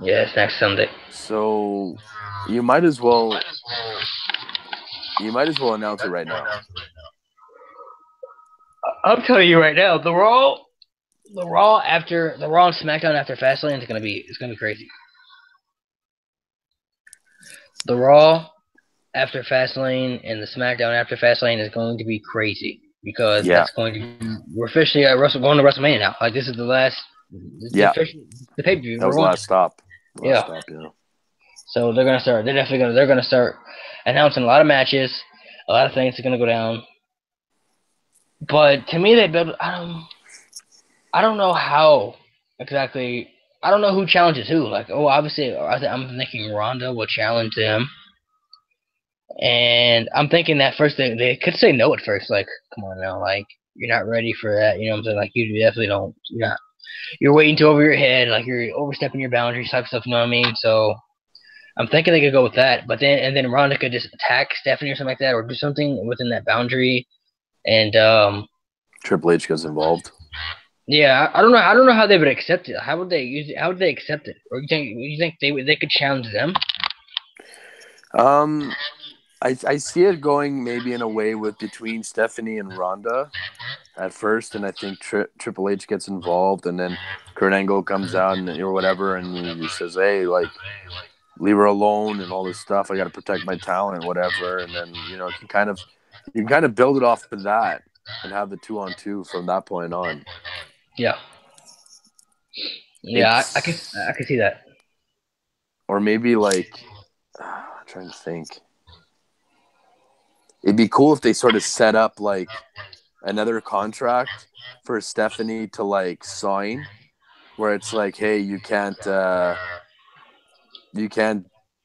Yeah, it's next Sunday. So you might as well announce it right now. I'm telling you right now, the Raw and SmackDown after Fastlane is gonna be crazy. The Raw after Fastlane and the SmackDown after Fastlane is going to be crazy because Yeah. that's going to be, we're officially at going to WrestleMania now. Like this is the last. Yeah. The pay per view. That was the last stop. Yeah. So they're gonna start. They're gonna start announcing a lot of matches. A lot of things are gonna go down. But to me, they build. I don't know how exactly. I don't know who challenges who. Like, obviously, I'm thinking Ronda will challenge them, and I'm thinking that first they could say no at first. Like, come on now, like you're not ready for that. You know what I'm saying? Like, you definitely don't. You're not. You're waiting to over your head. Like you're overstepping your boundaries type stuff. You know what I mean? So I'm thinking they could go with that. But then Ronda could just attack Stephanie or something like that, or do something within that boundary. And Triple H gets involved. yeah, I don't know. I don't know how they would accept it. How would they use it? How would they accept it? Or you think they could challenge them? I see it going maybe in a way with between Stephanie and Ronda at first, and I think Triple H gets involved, and then Kurt Angle comes out or whatever, and he says, "Hey, like, leave her alone," and all this stuff. I got to protect my talent, whatever, and then you can kind of build it off of that and have the 2-on-2 from that point on. Yeah. Yeah, I can see that. Or maybe like I'm trying to think. it'd be cool if they sort of set up like another contract for Stephanie to like sign, where it's like, hey, you can't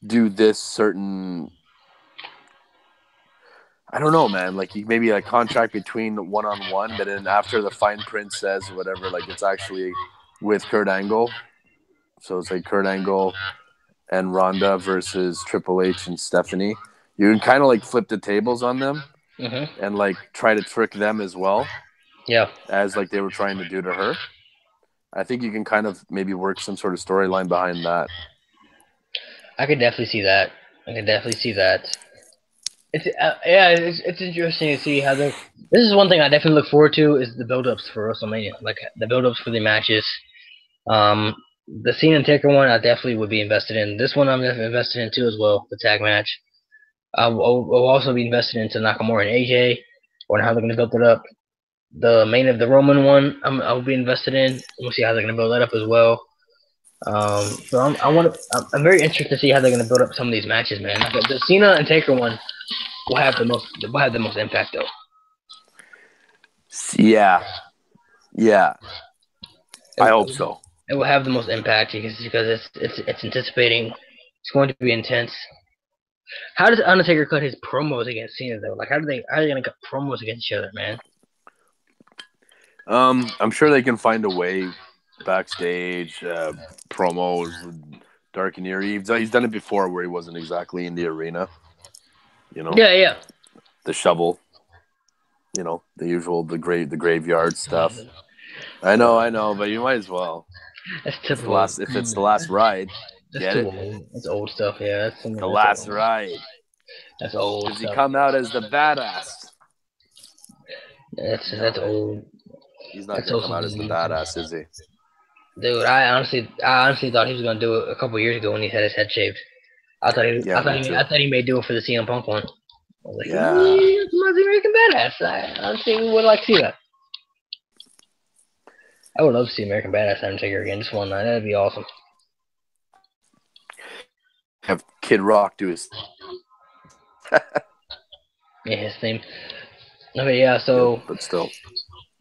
do this certain. I don't know, man. Like, you maybe a contract between one-on-one, but then after the fine print says whatever, like it's actually with Kurt Angle. So it's like Kurt Angle and Ronda versus Triple H and Stephanie. You can kind of like flip the tables on them and like try to trick them as well. Yeah. As like they were trying to do to her. I think you can kind of maybe work some sort of storyline behind that. I could definitely see that. It's interesting to see how they. This is one thing I definitely look forward to is the build-ups for WrestleMania, like the build-ups for the matches. The Cena and Taker one, I definitely would be invested in. This one, I'm definitely invested in too as well. The tag match. I'll also be invested into Nakamura and AJ, or how they're going to build it up. The main of the Roman one, I'll be invested in. We'll see how they're going to build that up as well. So I'm very interested to see how they're going to build up some of these matches, man. The Cena and Taker one will have the most impact though. Yeah. I hope so. It will have the most impact because it's anticipating. It's going to be intense. How does Undertaker cut his promos against Cena though? Like how are they going to cut promos against each other, man? I'm sure they can find a way backstage, promos, dark and eerie. He's done it before where he wasn't exactly in the arena. You know? Yeah. The shovel. You know, the usual, the graveyard stuff. I know, but you might as well. That's typical. If it's the last ride, that's too old. That's old stuff. Yeah, that's the last ride. That's old. Does he come out as the badass? That's old. He's not gonna come out as the badass, is he? Dude, I honestly thought he was gonna do it a couple years ago when he had his head shaved. I thought he may do it for the CM Punk one. I was like, yeah, it's my American Badass. I honestly would like to see that. I would love to see American Badass Undertaker again, just one night. That'd be awesome. Have Kid Rock do his. Yeah, his theme. Okay, yeah. So, yeah, but still,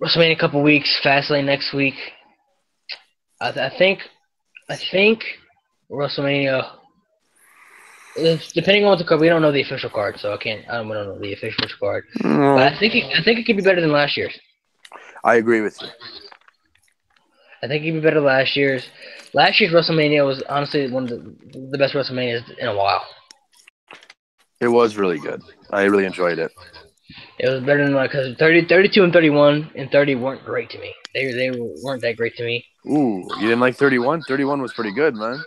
WrestleMania a couple weeks, Fastlane next week. I think WrestleMania. Depending on what the card, we don't know the official card, so we don't know the official card. But I think it could be better than last year's. I agree with you. I think it could be better than last year's. Last year's WrestleMania was honestly one of the best WrestleManias in a while. It was really good. I really enjoyed it. It was better than because 32 and 31 and 30 weren't great to me. They weren't that great to me. Ooh, you didn't like 31? 31 was pretty good, man.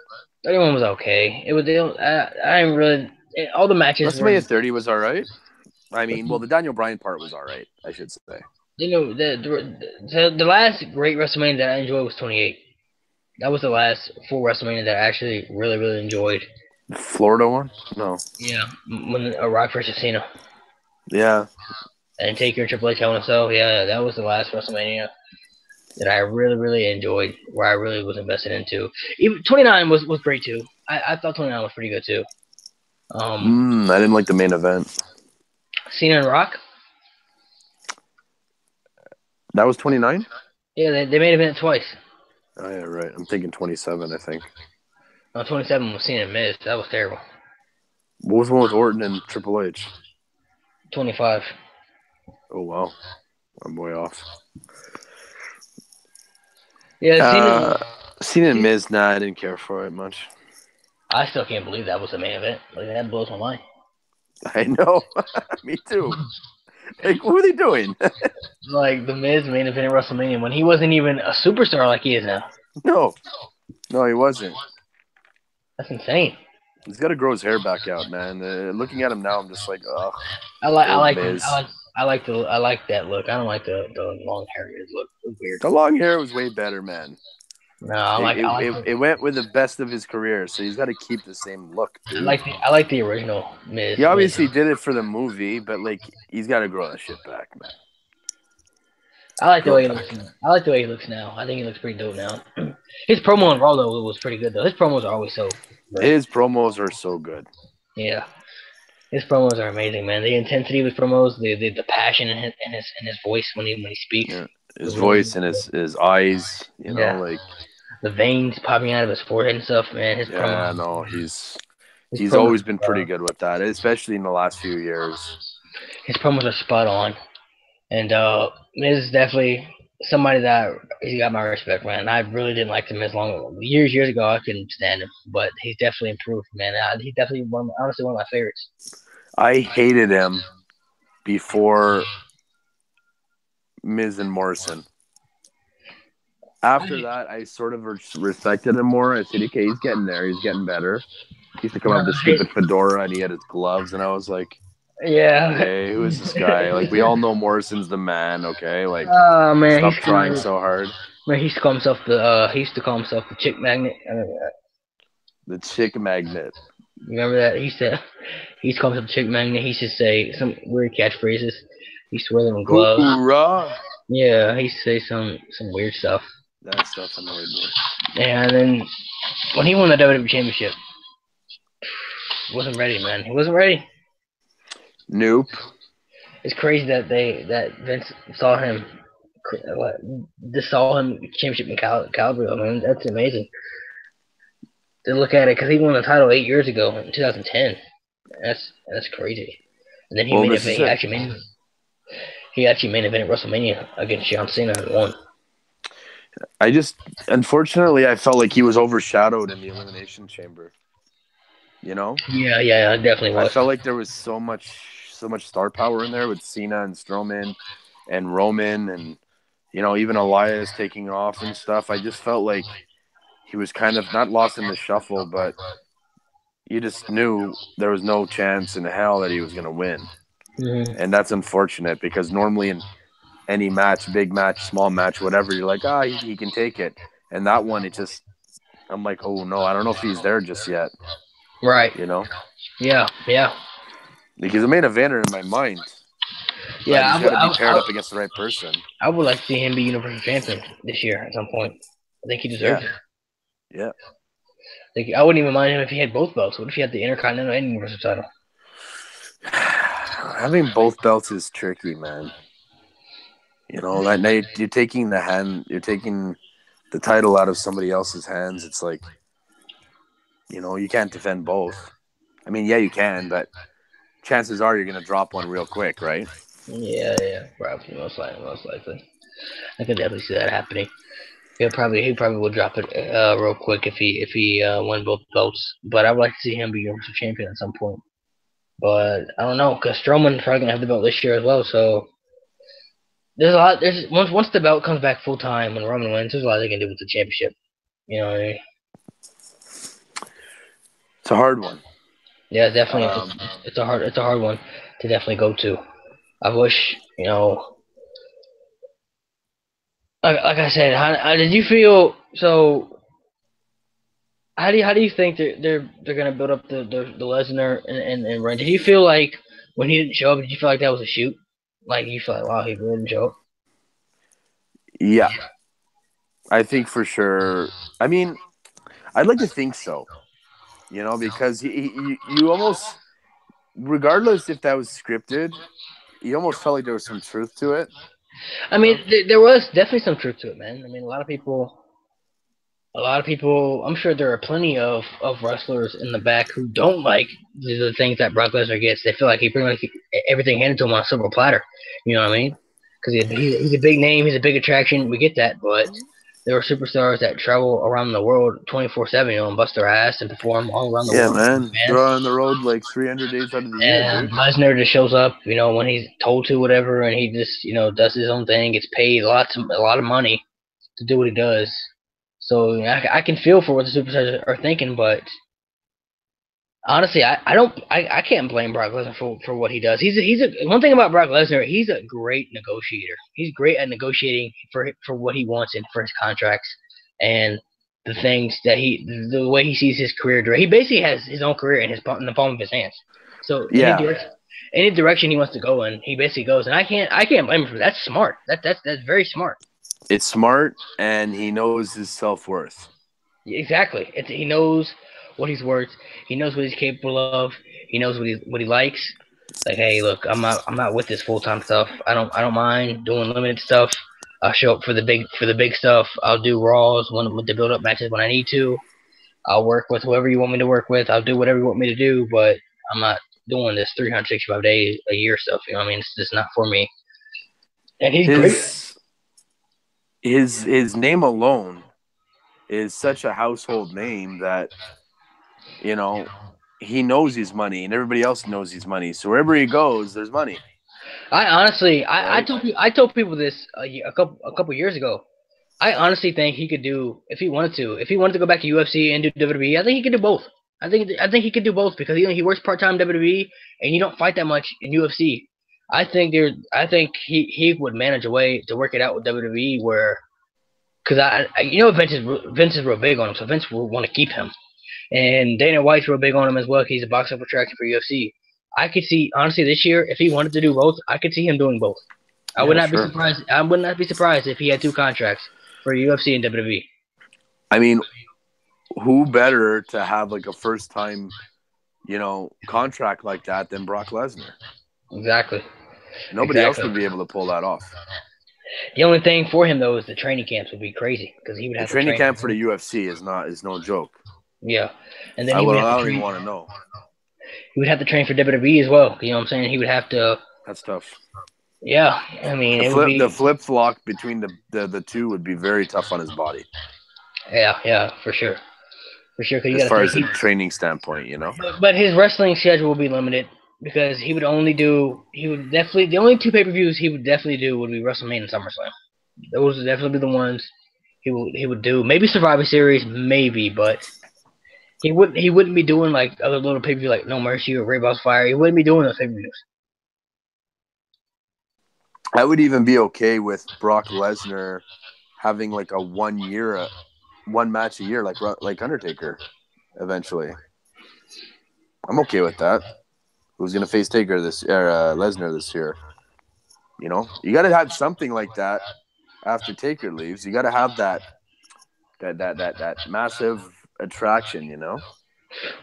31 was okay. It was. I didn't really. All the matches. WrestleMania 30 was all right. I mean, well, the Daniel Bryan part was all right, I should say. You know, the last great WrestleMania that I enjoyed was 28. That was the last full WrestleMania that I actually really, really enjoyed. The Florida one? No. Yeah, when Rock versus Cena. Yeah. And Taker and Triple H Hell in a Cell. Yeah, that was the last WrestleMania that I really, really enjoyed, where I really was invested into. Even 29 was great too. I thought 29 was pretty good too. I didn't like the main event. Cena and Rock. That was 29? Yeah, they main event twice. Oh yeah, right. I'm thinking 27. I think. No, 27 was Cena and Miz. That was terrible. What was the one with Orton and Triple H? 25. Oh wow, I'm way off. Yeah, Cena and Miz. Nah, I didn't care for it much. I still can't believe that was the main event. Like that blows my mind. I know. Me too. Like, what are they doing? Like the Miz main event at WrestleMania when he wasn't even a superstar like he is now. No, he wasn't. That's insane. He's got to grow his hair back out, man. Looking at him now, I'm just like, ugh. I like that look. I don't like the long hair look. It's weird. The long hair was way better, man. No, it went with the best of his career, so he's got to keep the same look, dude. I like the original Miz. He obviously did it for the movie, but like he's got to grow that shit back, man. I like the way he looks now. I like the way he looks now. I think he looks pretty dope now. His promo on Raw though was pretty good though. His promos are always so great. His promos are so good. Yeah. His promos are amazing, man. The intensity of his promos, the passion in his voice when he speaks. Yeah, his Is really, voice and his eyes, yeah. like The veins popping out of his forehead and stuff, man. His promos, yeah, no, his he's promos, always been pretty good with that, especially in the last few years. his promos are spot on. And Miz is definitely somebody that he got my respect, man. I really didn't like the Miz long years ago. I couldn't stand him, but he's definitely improved, man. He's definitely honestly one of my favorites. I hated him before Miz and Morrison. After that, I sort of respected him more. I said, okay, he's getting there. He's getting better. He used to come No, up with the stupid fedora and he had his gloves, and I was like, yeah. okay, who is this guy? Like, we all know Morrison's the man, okay? Like, Oh man, stop trying so hard. Man, he used to call himself the chick magnet. I remember that. The chick magnet. Remember that? He used to call himself the chick magnet. He used to say some weird catchphrases. He used to wear them in gloves. Hoorah! Yeah, he used to say some weird stuff. That stuff annoyed me. And then when he won the WWE Championship, wasn't ready, man. He wasn't ready. Nope. It's crazy that Vince saw him, just saw him championship in Calgary. I mean, that's amazing to look at it because he won the title 8 years ago in 2010. That's crazy. And then Well, this is it. He actually main evented WrestleMania against John Cena and won. Unfortunately, I felt like he was overshadowed in the Elimination Chamber. You know? Yeah, definitely was. I felt like there was so much star power in there with Cena and Strowman and Roman and, even Elias taking off and stuff. I just felt like he was kind of not lost in the shuffle, but you just knew there was no chance in hell that he was going to win. Mm-hmm. And that's unfortunate because normally in any match, big match, small match, whatever, you're like, he can take it. And that one, I'm like, oh no, I don't know if he's there just yet. Right. Yeah. Because he's a main eventer in my mind. Yeah, but he's got to be paired up against the right person. I would like to see him be Universal Champion this year at some point. I think he deserves it. Yeah. I wouldn't even mind him if he had both belts. What if he had the Intercontinental and Universal title? Having both belts is tricky, man. That night you're taking the title out of somebody else's hands. It's like, you can't defend both. I mean, yeah, you can, but chances are you're going to drop one real quick, right? Yeah, probably, most likely. I can definitely see that happening. He probably will drop it real quick if he won both belts. But I would like to see him be Universal Champion at some point. But I don't know, because Strowman's probably gonna have the belt this year as well. So there's a lot. Once the belt comes back full time when Roman wins, there's a lot they can do with the championship. You know what I mean? It's a hard one. Yeah, definitely. It's a hard one to definitely go to. I wish, like I said, how did you feel? So how do you think they're gonna build up the Lesnar and run? Did you feel like when he didn't show up, did you feel like that was a shoot? Like you feel like, wow, he really didn't show up? Yeah, I think for sure. I mean, I'd like to think so. Because you almost, regardless if that was scripted, you almost felt like there was some truth to it. I mean, there was definitely some truth to it, man. I mean, a lot of people. I'm sure there are plenty of wrestlers in the back who don't like the things that Brock Lesnar gets. They feel like he pretty much everything handed to him on a silver platter. You know what I mean? Because he's a big name, he's a big attraction. We get that, but there are superstars that travel around the world 24/7, and bust their ass and perform all around the world. Yeah, man. They're on the road like 300 days out of the year, dude. Lesnar just shows up, when he's told to, whatever, and he just, does his own thing, gets paid a lot of money to do what he does. So I can feel for what the superstars are thinking, but honestly, I can't blame Brock Lesnar for what he does. One thing about Brock Lesnar, he's a great negotiator. He's great at negotiating for what he wants and for his contracts and the things that the way he sees his career. He basically has his own career in the palm of his hands. So any direction he wants to go in, he basically goes, and I can't blame him for that. That's smart. That's very smart. It's smart, and he knows his self-worth. Exactly. He knows what he's worth. He knows what he's capable of. He knows what he likes. Like, hey, look, I'm not with this full time stuff. I don't mind doing limited stuff. I'll show up for the big stuff. I'll do Raws with the build up matches when I need to. I'll work with whoever you want me to work with. I'll do whatever you want me to do, but I'm not doing this 365 days a year stuff. You know what I mean? It's just not for me. And he's great. His name alone is such a household name that, you know, he knows he's money and everybody else knows he's money. So wherever he goes, there's money. I honestly, Right? I told people this a couple years ago. I honestly think he could do if he wanted to. If he wanted to go back to UFC and do WWE, I think he could do both. I think he could do both because he works part time WWE and you don't fight that much in UFC. I think he would manage a way to work it out with WWE where because Vince is real big on him, so Vince will want to keep him. And Dana White's real big on him as well. He's a box office attraction for UFC. I could see honestly this year if he wanted to do both, I could see him doing both. I would Yeah, not be sure. surprised. I would not be surprised if he had two contracts for UFC and WWE. I mean, who better to have like a first time, contract like that than Brock Lesnar? Exactly. Nobody else would be able to pull that off. The only thing for him though is the training camps would be crazy because he would The have to training train. camp for the UFC is no joke. Yeah, and then I he would have to don't train. even want to know. He would have to train for WWE as well. You know what I'm saying? He would have to. That's tough. Yeah, I mean it would be. The flip flop between the two would be very tough on his body. Yeah, for sure. As far as the training standpoint, But his wrestling schedule will be limited because he would definitely the only two pay-per-views he would definitely do would be WrestleMania and SummerSlam. Those would definitely be the ones he would do. Maybe Survivor Series, maybe, but he wouldn't be doing like other little pay-per-views like No Mercy or Brave House Fire. He wouldn't be doing those pay-per-views. I would even be okay with Brock Lesnar having like a 1 year, one match a year, like Undertaker. Eventually, I'm okay with that. Who's gonna face Lesnar this year? You got to have something like that after Taker leaves. You got to have that massive attraction.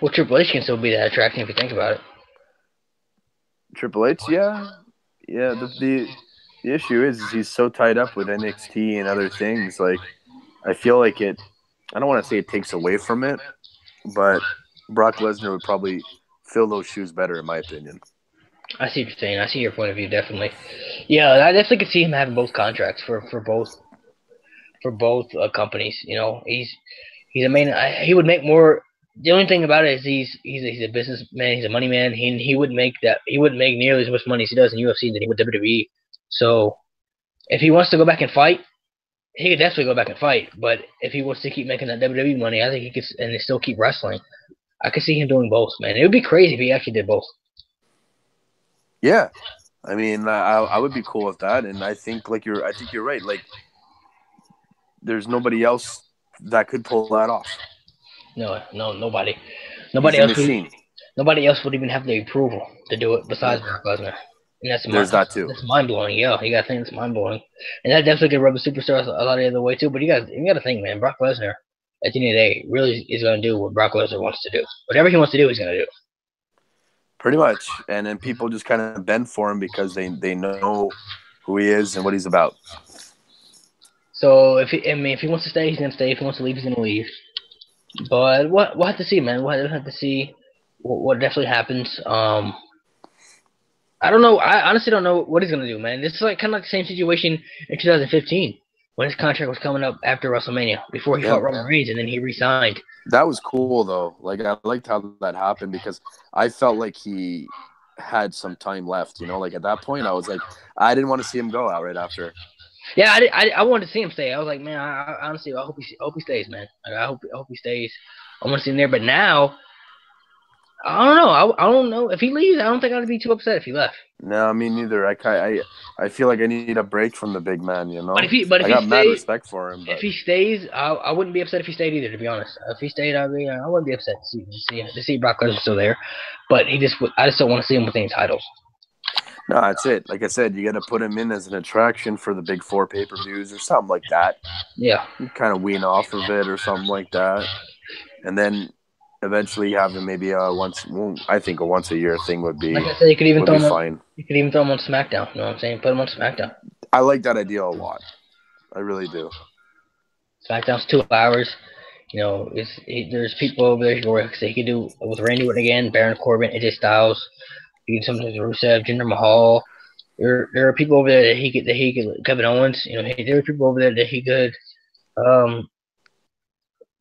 Well, Triple H can still be that attraction if you think about it. Triple H, yeah. The issue is he's so tied up with NXT and other things. Like, I feel like I don't want to say it takes away from it, but Brock Lesnar would probably fill those shoes better, in my opinion. I see what you're saying. I see your point of view, definitely. Yeah, I definitely could see him having both contracts for both companies. He's a main. He would make more. The only thing about it is he's a businessman. He's a money man. He wouldn't make that. He wouldn't make nearly as much money as he does in UFC than he would WWE. So if he wants to go back and fight, he could definitely go back and fight. But if he wants to keep making that WWE money, I think he could and still keep wrestling. I could see him doing both, man. It would be crazy if he actually did both. Yeah, I mean, I would be cool with that, and I think you're right. Like, there's nobody else that could pull that off. No, nobody. Nobody else would even have the approval to do it besides Brock Lesnar. And that too. That's mind blowing. Yeah, you gotta think it's mind blowing, and that definitely could rub the superstars a lot of the other way too. But you gotta think, man. Brock Lesnar, at the end of the day, really is gonna do what Brock Lesnar wants to do. Whatever he wants to do, he's gonna do. Pretty much, and then people just kind of bend for him because they know who he is and what he's about. So if he wants to stay, he's gonna stay. If he wants to leave, he's gonna leave. But we'll have to see, man. We'll have to see what definitely happens. I don't know. I honestly don't know what he's gonna do, man. This is kind of like the same situation in 2015 when his contract was coming up after WrestleMania before he fought Roman Reigns, and then he re-signed. That was cool though. Like, I liked how that happened because I felt like he had some time left. Like at that point, I was like, I didn't want to see him go out right after. Yeah, I wanted to see him stay. I was like, man, I honestly, I hope he stays, man. I hope he stays. I want to see him there, but now, I don't know. I don't know if he leaves. I don't think I'd be too upset if he left. No, me neither. I feel like I need a break from the big man. But if he got mad respect for him. But if he stays, I wouldn't be upset if he stayed either. To be honest, if he stayed, I wouldn't be upset to see Brock Lesnar still there. But I just don't want to see him with any titles. No, that's it. Like I said, you got to put him in as an attraction for the big 4 pay-per-views or something like that. Yeah. You kind of wean off of it or something like that. And then eventually having maybe a once a year thing would Like be I said, you could even throw him on. fine. You could even throw him on SmackDown. You know what I'm saying? Put him on SmackDown. I like that idea a lot. I really do. SmackDown's 2 hours. There's people over there he could do with Randy Orton again, Baron Corbin, AJ Styles. He could do something with Rusev, Jinder Mahal. There are people over there that he could Kevin Owens. There are people over there that he could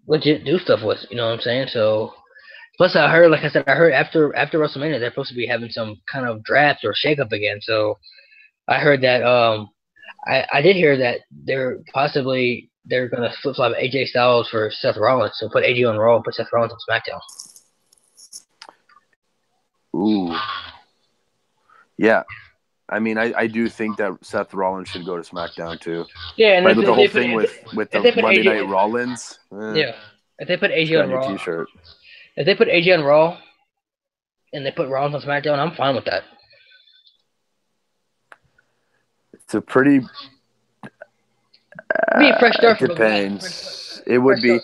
legit do stuff with. You know what I'm saying? So plus I heard, like I said, after WrestleMania they're supposed to be having some kind of draft or shakeup again. So I heard that I did hear that they're gonna flip flop AJ Styles for Seth Rollins. So put AJ on Raw, put Seth Rollins on SmackDown. Ooh. Yeah. I mean, I do think that Seth Rollins should go to SmackDown too. Yeah, and but with the whole thing with the Monday Night Rollins. Yeah, if they put AJ on Raw, T-shirt. If they put AJ on Raw, and they put Rollins on SmackDown, I'm fine with that. It's a pretty. Be a fresh start for depends. It would be.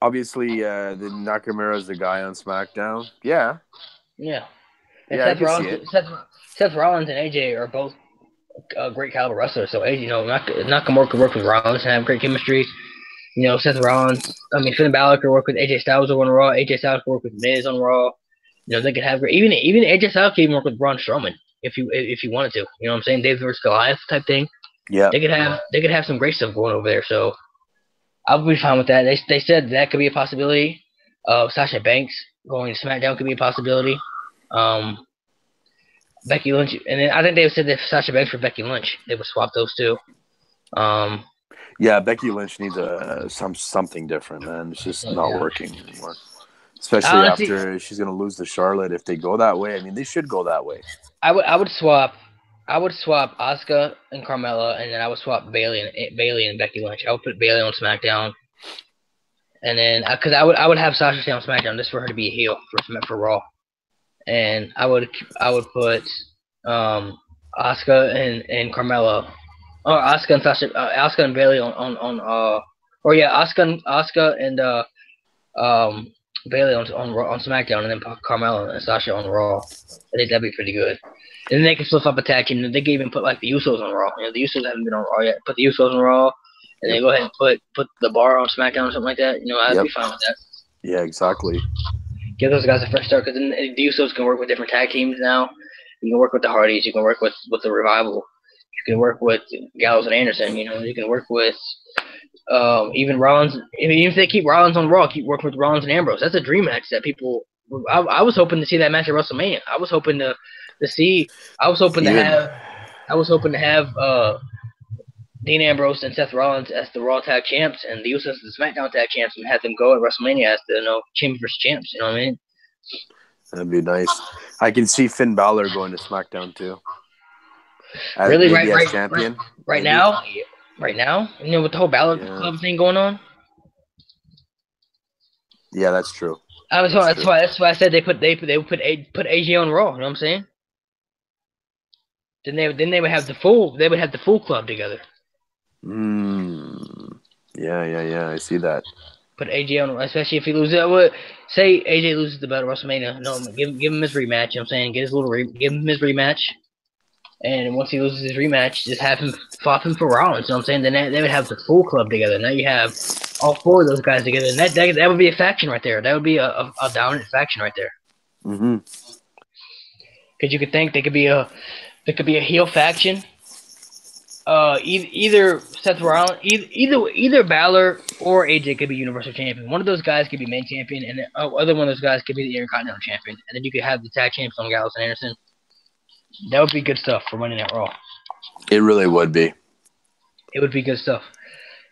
Obviously, the Nakamura is the guy on SmackDown. Yeah. Yeah. And yeah, Seth Rollins and AJ are both great caliber wrestlers. So AJ, Nakamura could work with Rollins and have great chemistry. Seth Rollins. Finn Balor could work with AJ Styles on Raw. AJ Styles could work with Miz on Raw. They could have even AJ Styles could even work with Braun Strowman if you wanted to. You know what I'm saying? David versus Goliath type thing. Yeah. They could have some great stuff going over there. So I would be fine with that. They said that could be a possibility. Sasha Banks going to SmackDown could be a possibility. Becky Lynch, and then I think they said that Sasha Banks for Becky Lynch, they would swap those two. Yeah, Becky Lynch needs something different, man. It's just not working anymore. Especially after she's gonna lose to Charlotte. If they go that way, they should go that way. I would swap Asuka and Carmella, and then I would swap Bayley and Becky Lynch. I would put Bayley on SmackDown, and then because I would have Sasha stay on SmackDown just for her to be a heel for Raw, and I would put Asuka and Carmella, or Asuka and Sasha, Asuka and Bayley Asuka and Bayley on SmackDown, and then Carmella and Sasha on Raw. I think that'd be pretty good. And then they can flip up a tag team. They can even put like the Usos on Raw. The Usos haven't been on Raw yet. Put the Usos on Raw, and then go ahead and put the Bar on SmackDown or something like that. I'd be fine with that. Yeah, exactly. Give those guys a fresh start, because then the Usos can work with different tag teams now. You can work with the Hardys. You can work with the Revival. You can work with Gallows and Anderson. You can work with even Rollins. Even if they keep Rollins on Raw, keep working with Rollins and Ambrose. That's a dream match that people. I was hoping to see that match at WrestleMania. I was hoping to have Dean Ambrose and Seth Rollins as the Raw Tag Champs, and the Usos as the SmackDown Tag Champs, and have them go at WrestleMania as the Champions versus Champs. You know what I mean? That'd be nice. I can see Finn Balor going to SmackDown too. Really, as champion. Right now, with the whole Balor Club thing going on. Yeah, that's true. That's why I said they would put AJ on Raw. You know what I'm saying? Then they would have the full club together. Yeah. I see that. Put AJ on, especially if he loses. Say AJ loses the belt at WrestleMania. No, give him his rematch. You know what I'm saying? Give him his rematch. And once he loses his rematch, just have him flop him for Rollins. You know what I'm saying? Then they would have the full club together. Now you have all four of those guys together, and that would be a faction right there. That would be a dominant faction right there. Mm-hmm. Because you could think there could be a heel faction. Either Seth Rollins, either Balor or AJ could be Universal Champion. One of those guys could be main champion, and the other one of those guys could be the Intercontinental Champion. And then you could have the tag champs on Gallows and Anderson. That would be good stuff for Monday Night Raw. It really would be. It would be good stuff.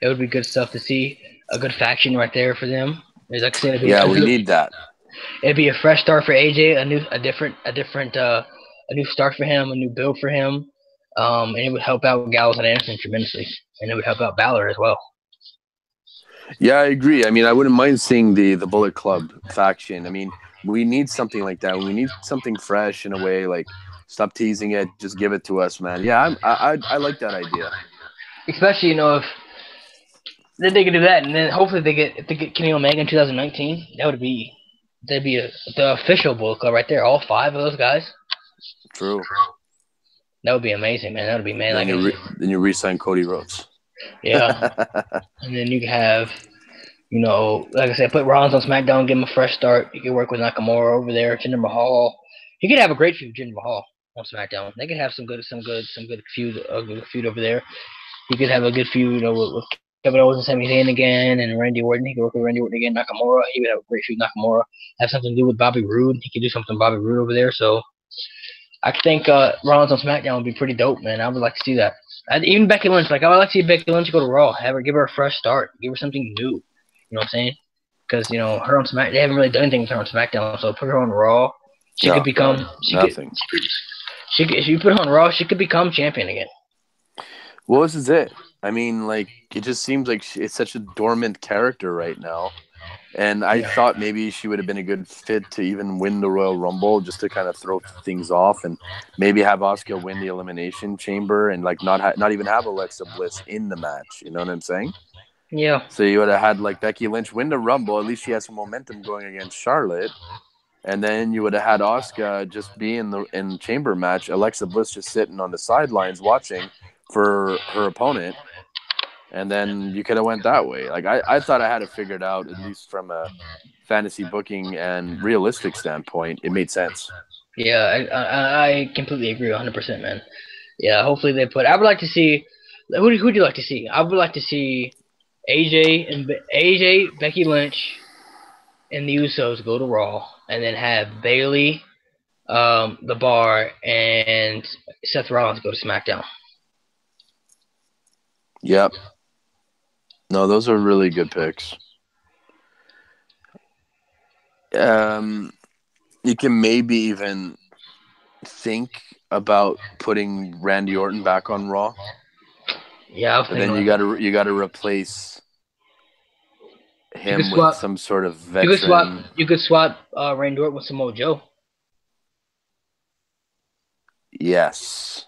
It would be good stuff to see a good faction right there for them. Like I said, we need that. It'd be a fresh start for AJ, a new start for him, a new build for him, and it would help out Gallows and Anderson tremendously, and it would help out Balor as well. Yeah, I agree. I wouldn't mind seeing the Bullet Club faction. We need something like that. We need something fresh in a way. Like, stop teasing it. Just give it to us, man. Yeah, I like that idea. Especially, Then they can do that, and then hopefully if they get Kenny Omega in 2019, that'd be the official Bullet Club right there. All five of those guys. True. That would be amazing, man. That would be man. Then you re-sign Cody Rhodes. Yeah, and then you can have, like I said, put Rollins on SmackDown, give him a fresh start. You could work with Nakamura over there, Jinder Mahal. He could have a great feud with Jinder Mahal on SmackDown. They could have some good feud, over there. He could have a good feud, with Kevin Owens and Sami Zayn again, and Randy Orton. He could work with Randy Orton again. Nakamura. He would have a great feud with Nakamura. Have something to do with Bobby Roode. He could do something with Bobby Roode over there. So I think Rollins on SmackDown would be pretty dope, man. I would like to see that. Even Becky Lynch, I would like to see Becky Lynch go to Raw, give her a fresh start, give her something new. You know what I'm saying? Because her on SmackDown, they haven't really done anything with her on SmackDown, so put her on Raw. She could become nothing. If you put her on Raw, she could become champion again. Well, this is it. I mean, it just seems like it's such a dormant character right now. And I thought maybe she would have been a good fit to even win the Royal Rumble, just to kind of throw things off, and maybe have Asuka win the Elimination Chamber, and not even have Alexa Bliss in the match. You know what I'm saying? Yeah. So you would have had Becky Lynch win the Rumble. At least she has some momentum going against Charlotte, and then you would have had Asuka just be in the Chamber match. Alexa Bliss just sitting on the sidelines watching for her opponent. And then you could have went that way. I thought I had it figured out, at least from a fantasy booking and realistic standpoint. It made sense. Yeah, I completely agree 100%, man. Yeah, hopefully they put. I would like to see. Who do you like to see? I would like to see AJ, Becky Lynch, and the Usos go to Raw, and then have Bayley, The Bar, and Seth Rollins go to SmackDown. Yep. No, those are really good picks. You can maybe even think about putting Randy Orton back on Raw. Yeah, but then you got to replace him with some sort of veteran. You could swap Randy Orton with Samoa Joe. Yes.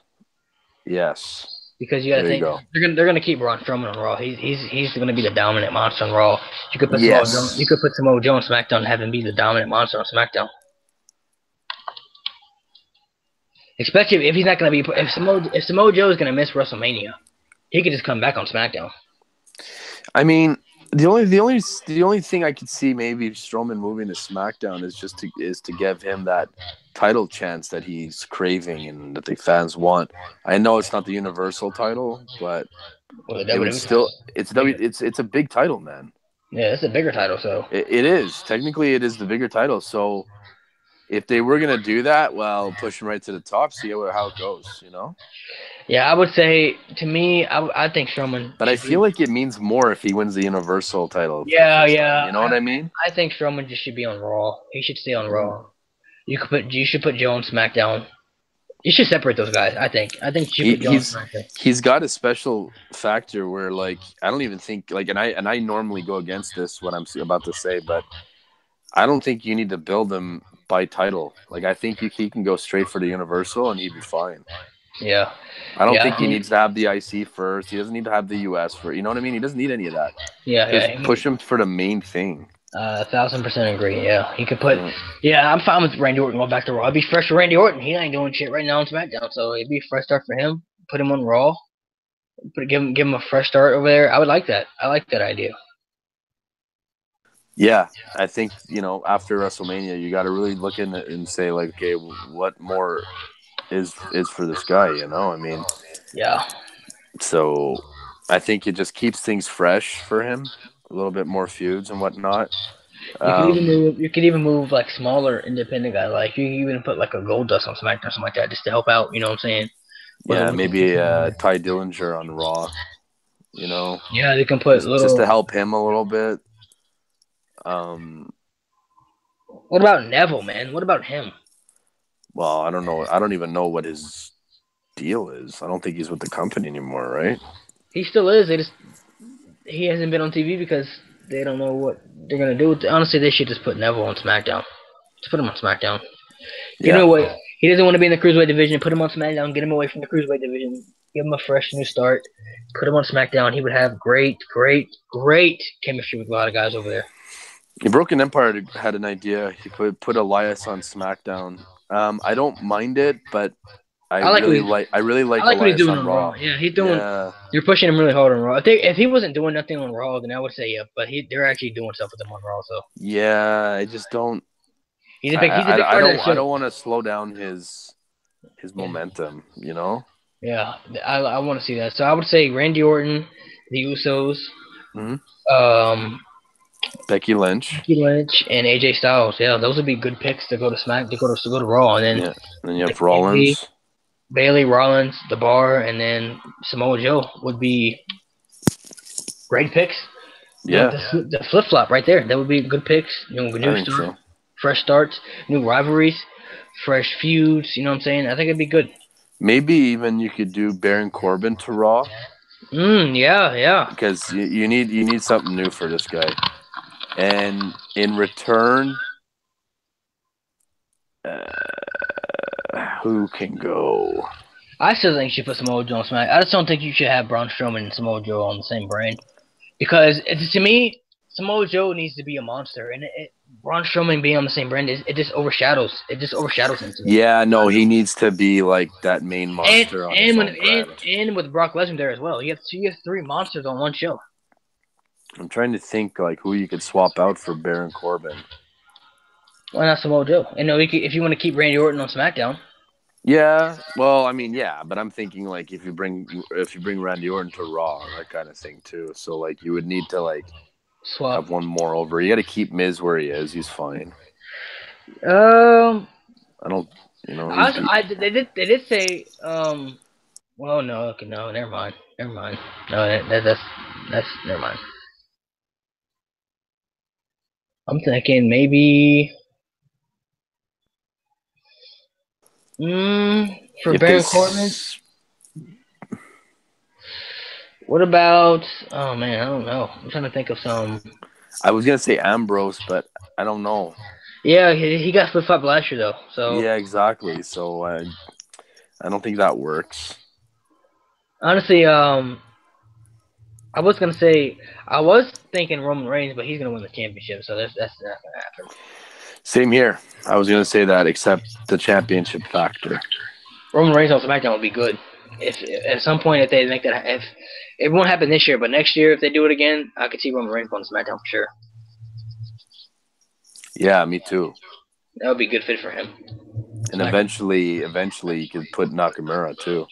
Because you got to think they're gonna keep Braun Strowman on Raw. He's gonna be the dominant monster on Raw. You could put Samoa Joe on SmackDown and have him be the dominant monster on SmackDown. Especially if he's not gonna be if Samoa Joe is gonna miss WrestleMania, he could just come back on SmackDown. I mean, the only thing I could see maybe Strowman moving to SmackDown is to give him that title chance that he's craving and that the fans want. I know it's not the Universal title, but it's a big title, man. Yeah, it's a bigger title, so it is. Technically it is the bigger title. So if they were gonna do that, well, push him right to the top, see how it goes, you know? Yeah, I would say, to me, I think Strowman. But I feel like it means more if he wins the Universal title. Yeah. You know what I mean? I think Strowman just should be on Raw. He should stay on Raw. You should put Joe on SmackDown. You should separate those guys. I think you should put Joe on SmackDown. He's got a special factor where, I don't even think and I normally go against this what I'm about to say, but I don't think you need to build him by title. I think he can go straight for the Universal and he'd be fine. Yeah. I don't think he needs to have the IC first. He doesn't need to have the US first. You know what I mean? He doesn't need any of that. Yeah. Push him for the main thing. 1,000% agree. Yeah. He could put. Yeah, I'm fine with Randy Orton going back to Raw. It'd be fresh for Randy Orton. He ain't doing shit right now on SmackDown, so it'd be a fresh start for him. Put him on Raw. Give him a fresh start over there. I would like that. I like that idea. Yeah, I think after WrestleMania, you got to really look in it and say okay, what more is for this guy? I mean, yeah. So I think it just keeps things fresh for him, a little bit more feuds and whatnot. You could even move smaller independent guy. You can even put a Goldust on SmackDown or something like that, just to help out. You know what I'm saying? Yeah, maybe Ty Dillinger on Raw. Yeah, they can put just to help him a little bit. What about Neville, man? What about him? Well, I don't know. I don't even know what his deal is. I don't think he's with the company anymore, right? He still is. He hasn't been on TV because they don't know what they're gonna do. Honestly, they should just put Neville on SmackDown. Just put him on SmackDown. Get him away. He doesn't want to be in the Cruiserweight division. Put him on SmackDown. Get him away from the Cruiserweight division. give him a fresh new start, put him on SmackDown. He would have great chemistry with a lot of guys over there. Broken Empire had an idea. He put Elias on SmackDown. I don't mind it, but I really like what he's Elias doing on on Raw. Raw. Yeah, he's doing. Yeah. You're pushing him really hard on Raw. If he wasn't doing nothing on Raw, then I would say yeah. But they're actually doing stuff with him on Raw. So yeah, I just don't. He's a big part of the show. I don't want to slow down his momentum. You know. Yeah, I want to see that. So I would say Randy Orton, the Usos, Becky Lynch, and AJ Styles. Yeah, those would be good picks to go to to go to Raw, and then and then you have Rollins, Bailey, Rollins, The Bar, and then Samoa Joe would be great picks. Yeah, the flip flop right there. That would be good picks. New start, fresh starts, new rivalries, fresh feuds. You know what I'm saying? I think it'd be good. Maybe even you could do Baron Corbin to Raw. Yeah. Because you need something new for this guy, and in return, who can go? I still think you should put Samoa Joe on Smack. I just don't think you should have Braun Strowman and Samoa Joe on the same brand, because to me, Samoa Joe needs to be a monster, and Braun Strowman being on the same brand it just overshadows him. To me. Yeah, no, he needs to be like that main monster and with Brock Lesnar there as well. You have 3 monsters on one show. I'm trying to think like who you could swap out for Baron Corbin. Why not Samoa Joe? And if you want to keep Randy Orton on SmackDown. Yeah, well, I mean, yeah, but I'm thinking like if you bring Randy Orton to Raw, that kind of thing too. So like you would need to like swap. Have one more over. You got to keep Miz where he is. He's fine. I don't, they did say. Well, no, okay, no, never mind. No, that's never mind. I'm thinking maybe. For Baron Corbin. What about? Oh man, I don't know. I'm trying to think of some. I was gonna say Ambrose, but I don't know. Yeah, he got flip flop last year though. So yeah, exactly. So I don't think that works. Honestly, I was thinking Roman Reigns, but he's gonna win the championship, so that's not gonna happen. Same here. I was gonna say that, except the championship factor. Roman Reigns on SmackDown would be good. If at some point if they make that, if it won't happen this year, but next year if they do it again, I could see Roman Reigns on SmackDown for sure. Yeah, me too. That would be a good fit for him. And eventually you could put Nakamura too.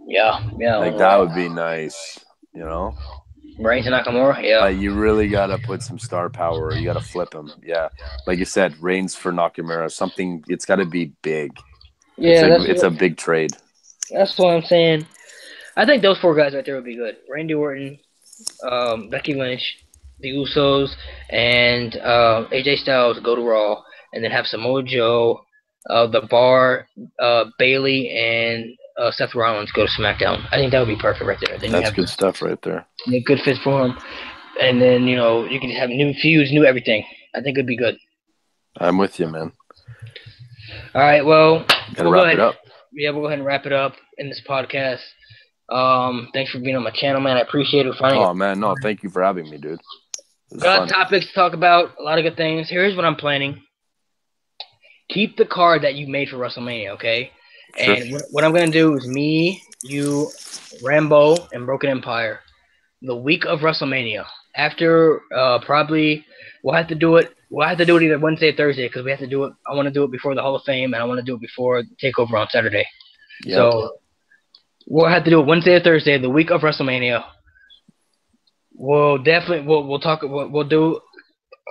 Yeah. Like that would be nice, you know. Reigns and Nakamura, yeah. Like you really gotta put some star power. You gotta flip him, yeah. Like you said, Reigns for Nakamura. Something. It's got to be big. Yeah, it's a big trade. That's what I'm saying. I think those 4 guys right there would be good. Randy Orton, Becky Lynch, the Usos, and AJ Styles go to Raw, and then have Samoa Joe, The Bar, Bailey, and Seth Rollins go to SmackDown. I think that would be perfect right there. Then that's good stuff right there. A good fit for him. And then, you can have new feuds, new everything. I think it'd be good. I'm with you, man. All right, well, we'll wrap it up. Yeah, we'll go ahead and wrap it up in this podcast. Thanks for being on my channel, man. I appreciate it. Man, no, thank you for having me, dude. Got topics to talk about, a lot of good things. Here's what I'm planning. Keep the card that you made for WrestleMania, okay? Sure. And what I'm going to do is me, you, Rambo, and Broken Empire. The week of WrestleMania. After probably we'll have to do it either Wednesday or Thursday because we have to do it. I want to do it before the Hall of Fame and I want to do it before TakeOver on Saturday. Yep. So we'll have to do it Wednesday or Thursday, the week of WrestleMania. We'll definitely we'll do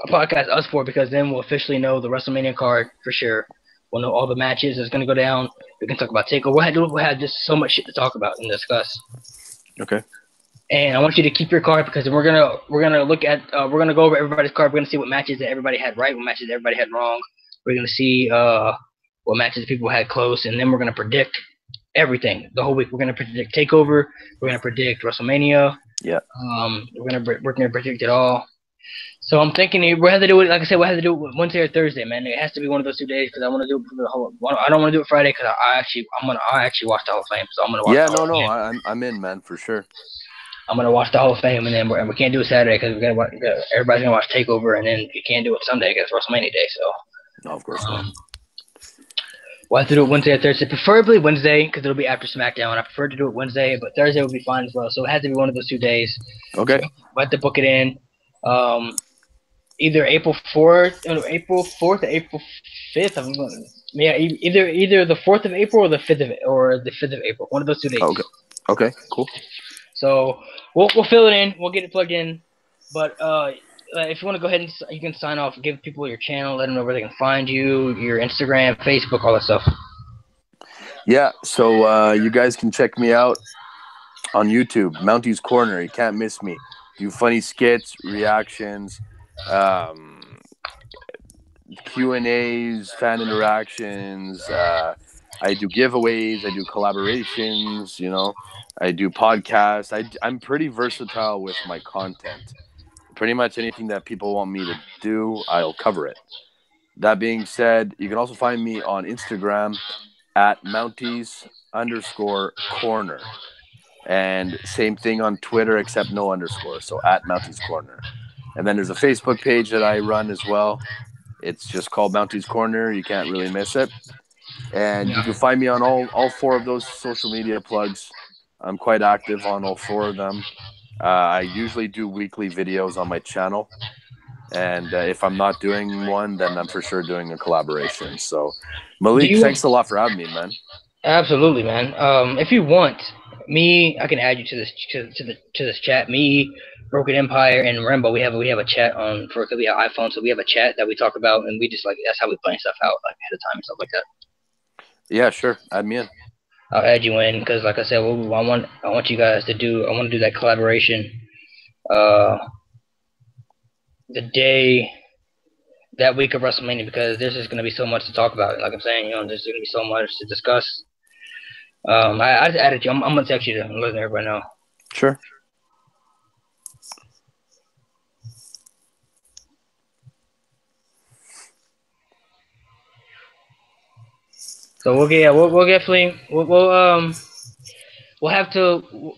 a podcast us 4 because then we'll officially know the WrestleMania card for sure. We'll know all the matches that's gonna go down. We can talk about TakeOver. We'll have just so much shit to talk about and discuss. Okay. And I want you to keep your card because we're gonna look at we're gonna go over everybody's card. We're gonna see what matches that everybody had right, what matches everybody had wrong. We're gonna see what matches people had close, and then we're gonna predict everything the whole week. We're gonna predict TakeOver. We're gonna predict WrestleMania. Yeah. We're gonna predict it all. So I'm thinking we have to do it. Like I said, we have to do it Wednesday or Thursday, man. It has to be one of those 2 days because I want to do it for the whole. I don't want to do it Friday because I actually watch the Hall of Fame, so I'm gonna watch Yeah, the Hall of no, Fame. I'm in, man, for sure. I'm gonna watch the Hall of Fame, and then we can't do it Saturday because everybody's gonna watch Takeover, and then we can't do it Sunday because it's WrestleMania day. So No, of course not. we'll have to do it Wednesday or Thursday, preferably Wednesday because it'll be after SmackDown. I prefer to do it Wednesday, but Thursday would be fine as well. So it has to be one of those 2 days. Okay. So we'll have to book it in. Either April 4th, or April 5th. Yeah, either the 4th of April or the 5th of April. One of those 2 days. Okay, cool. So we'll fill it in. We'll get it plugged in. But if you want to go ahead and you can sign off, give people your channel, let them know where they can find you, your Instagram, Facebook, all that stuff. Yeah, so you guys can check me out on YouTube, Mounties Corner. You can't miss me. Do funny skits, reactions, Q&As, fan interactions. I do giveaways. I do collaborations. I do podcasts. I'm pretty versatile with my content. Pretty much anything that people want me to do, I'll cover it. That being said, you can also find me on Instagram at Mounties_corner. And same thing on Twitter, except no underscore. So at Mounties Corner. And then there's a Facebook page that I run as well. It's just called Mounties Corner. You can't really miss it. And you can find me on all 4 of those social media plugs. I'm quite active on all 4 of them. I usually do weekly videos on my channel. And if I'm not doing one, then I'm for sure doing a collaboration. So, Malik, thanks a lot for having me, man. Absolutely, man. If you want I can add you to this chat. Me, Broken Empire, and Rembo. We have a chat on for because we have iPhone, so we have a chat that we talk about, and we just that's how we plan stuff out ahead of time and stuff like that. Yeah, sure. Add me in. I'll add you in because, like I said, I want you guys to do. I want to do that collaboration. That week of WrestleMania because there's just going to be so much to talk about. Like I'm saying, there's going to be so much to discuss. I just added you. I'm going to text you to let everybody know. Sure. So we'll definitely we'll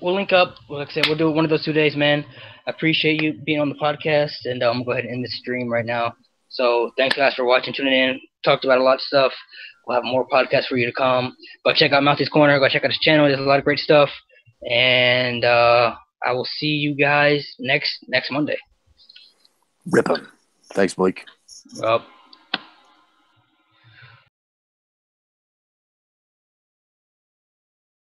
link up. Like I said, we'll do it one of those 2 days, man. I appreciate you being on the podcast, and I'm gonna go ahead and end the stream right now. So thanks guys for watching, tuning in. Talked about a lot of stuff. We'll have more podcasts for you to come. Go check out Mounties Corner. Go check out his channel. There's a lot of great stuff. And I will see you guys next Monday. Rip 'em. Thanks, Blake. Well.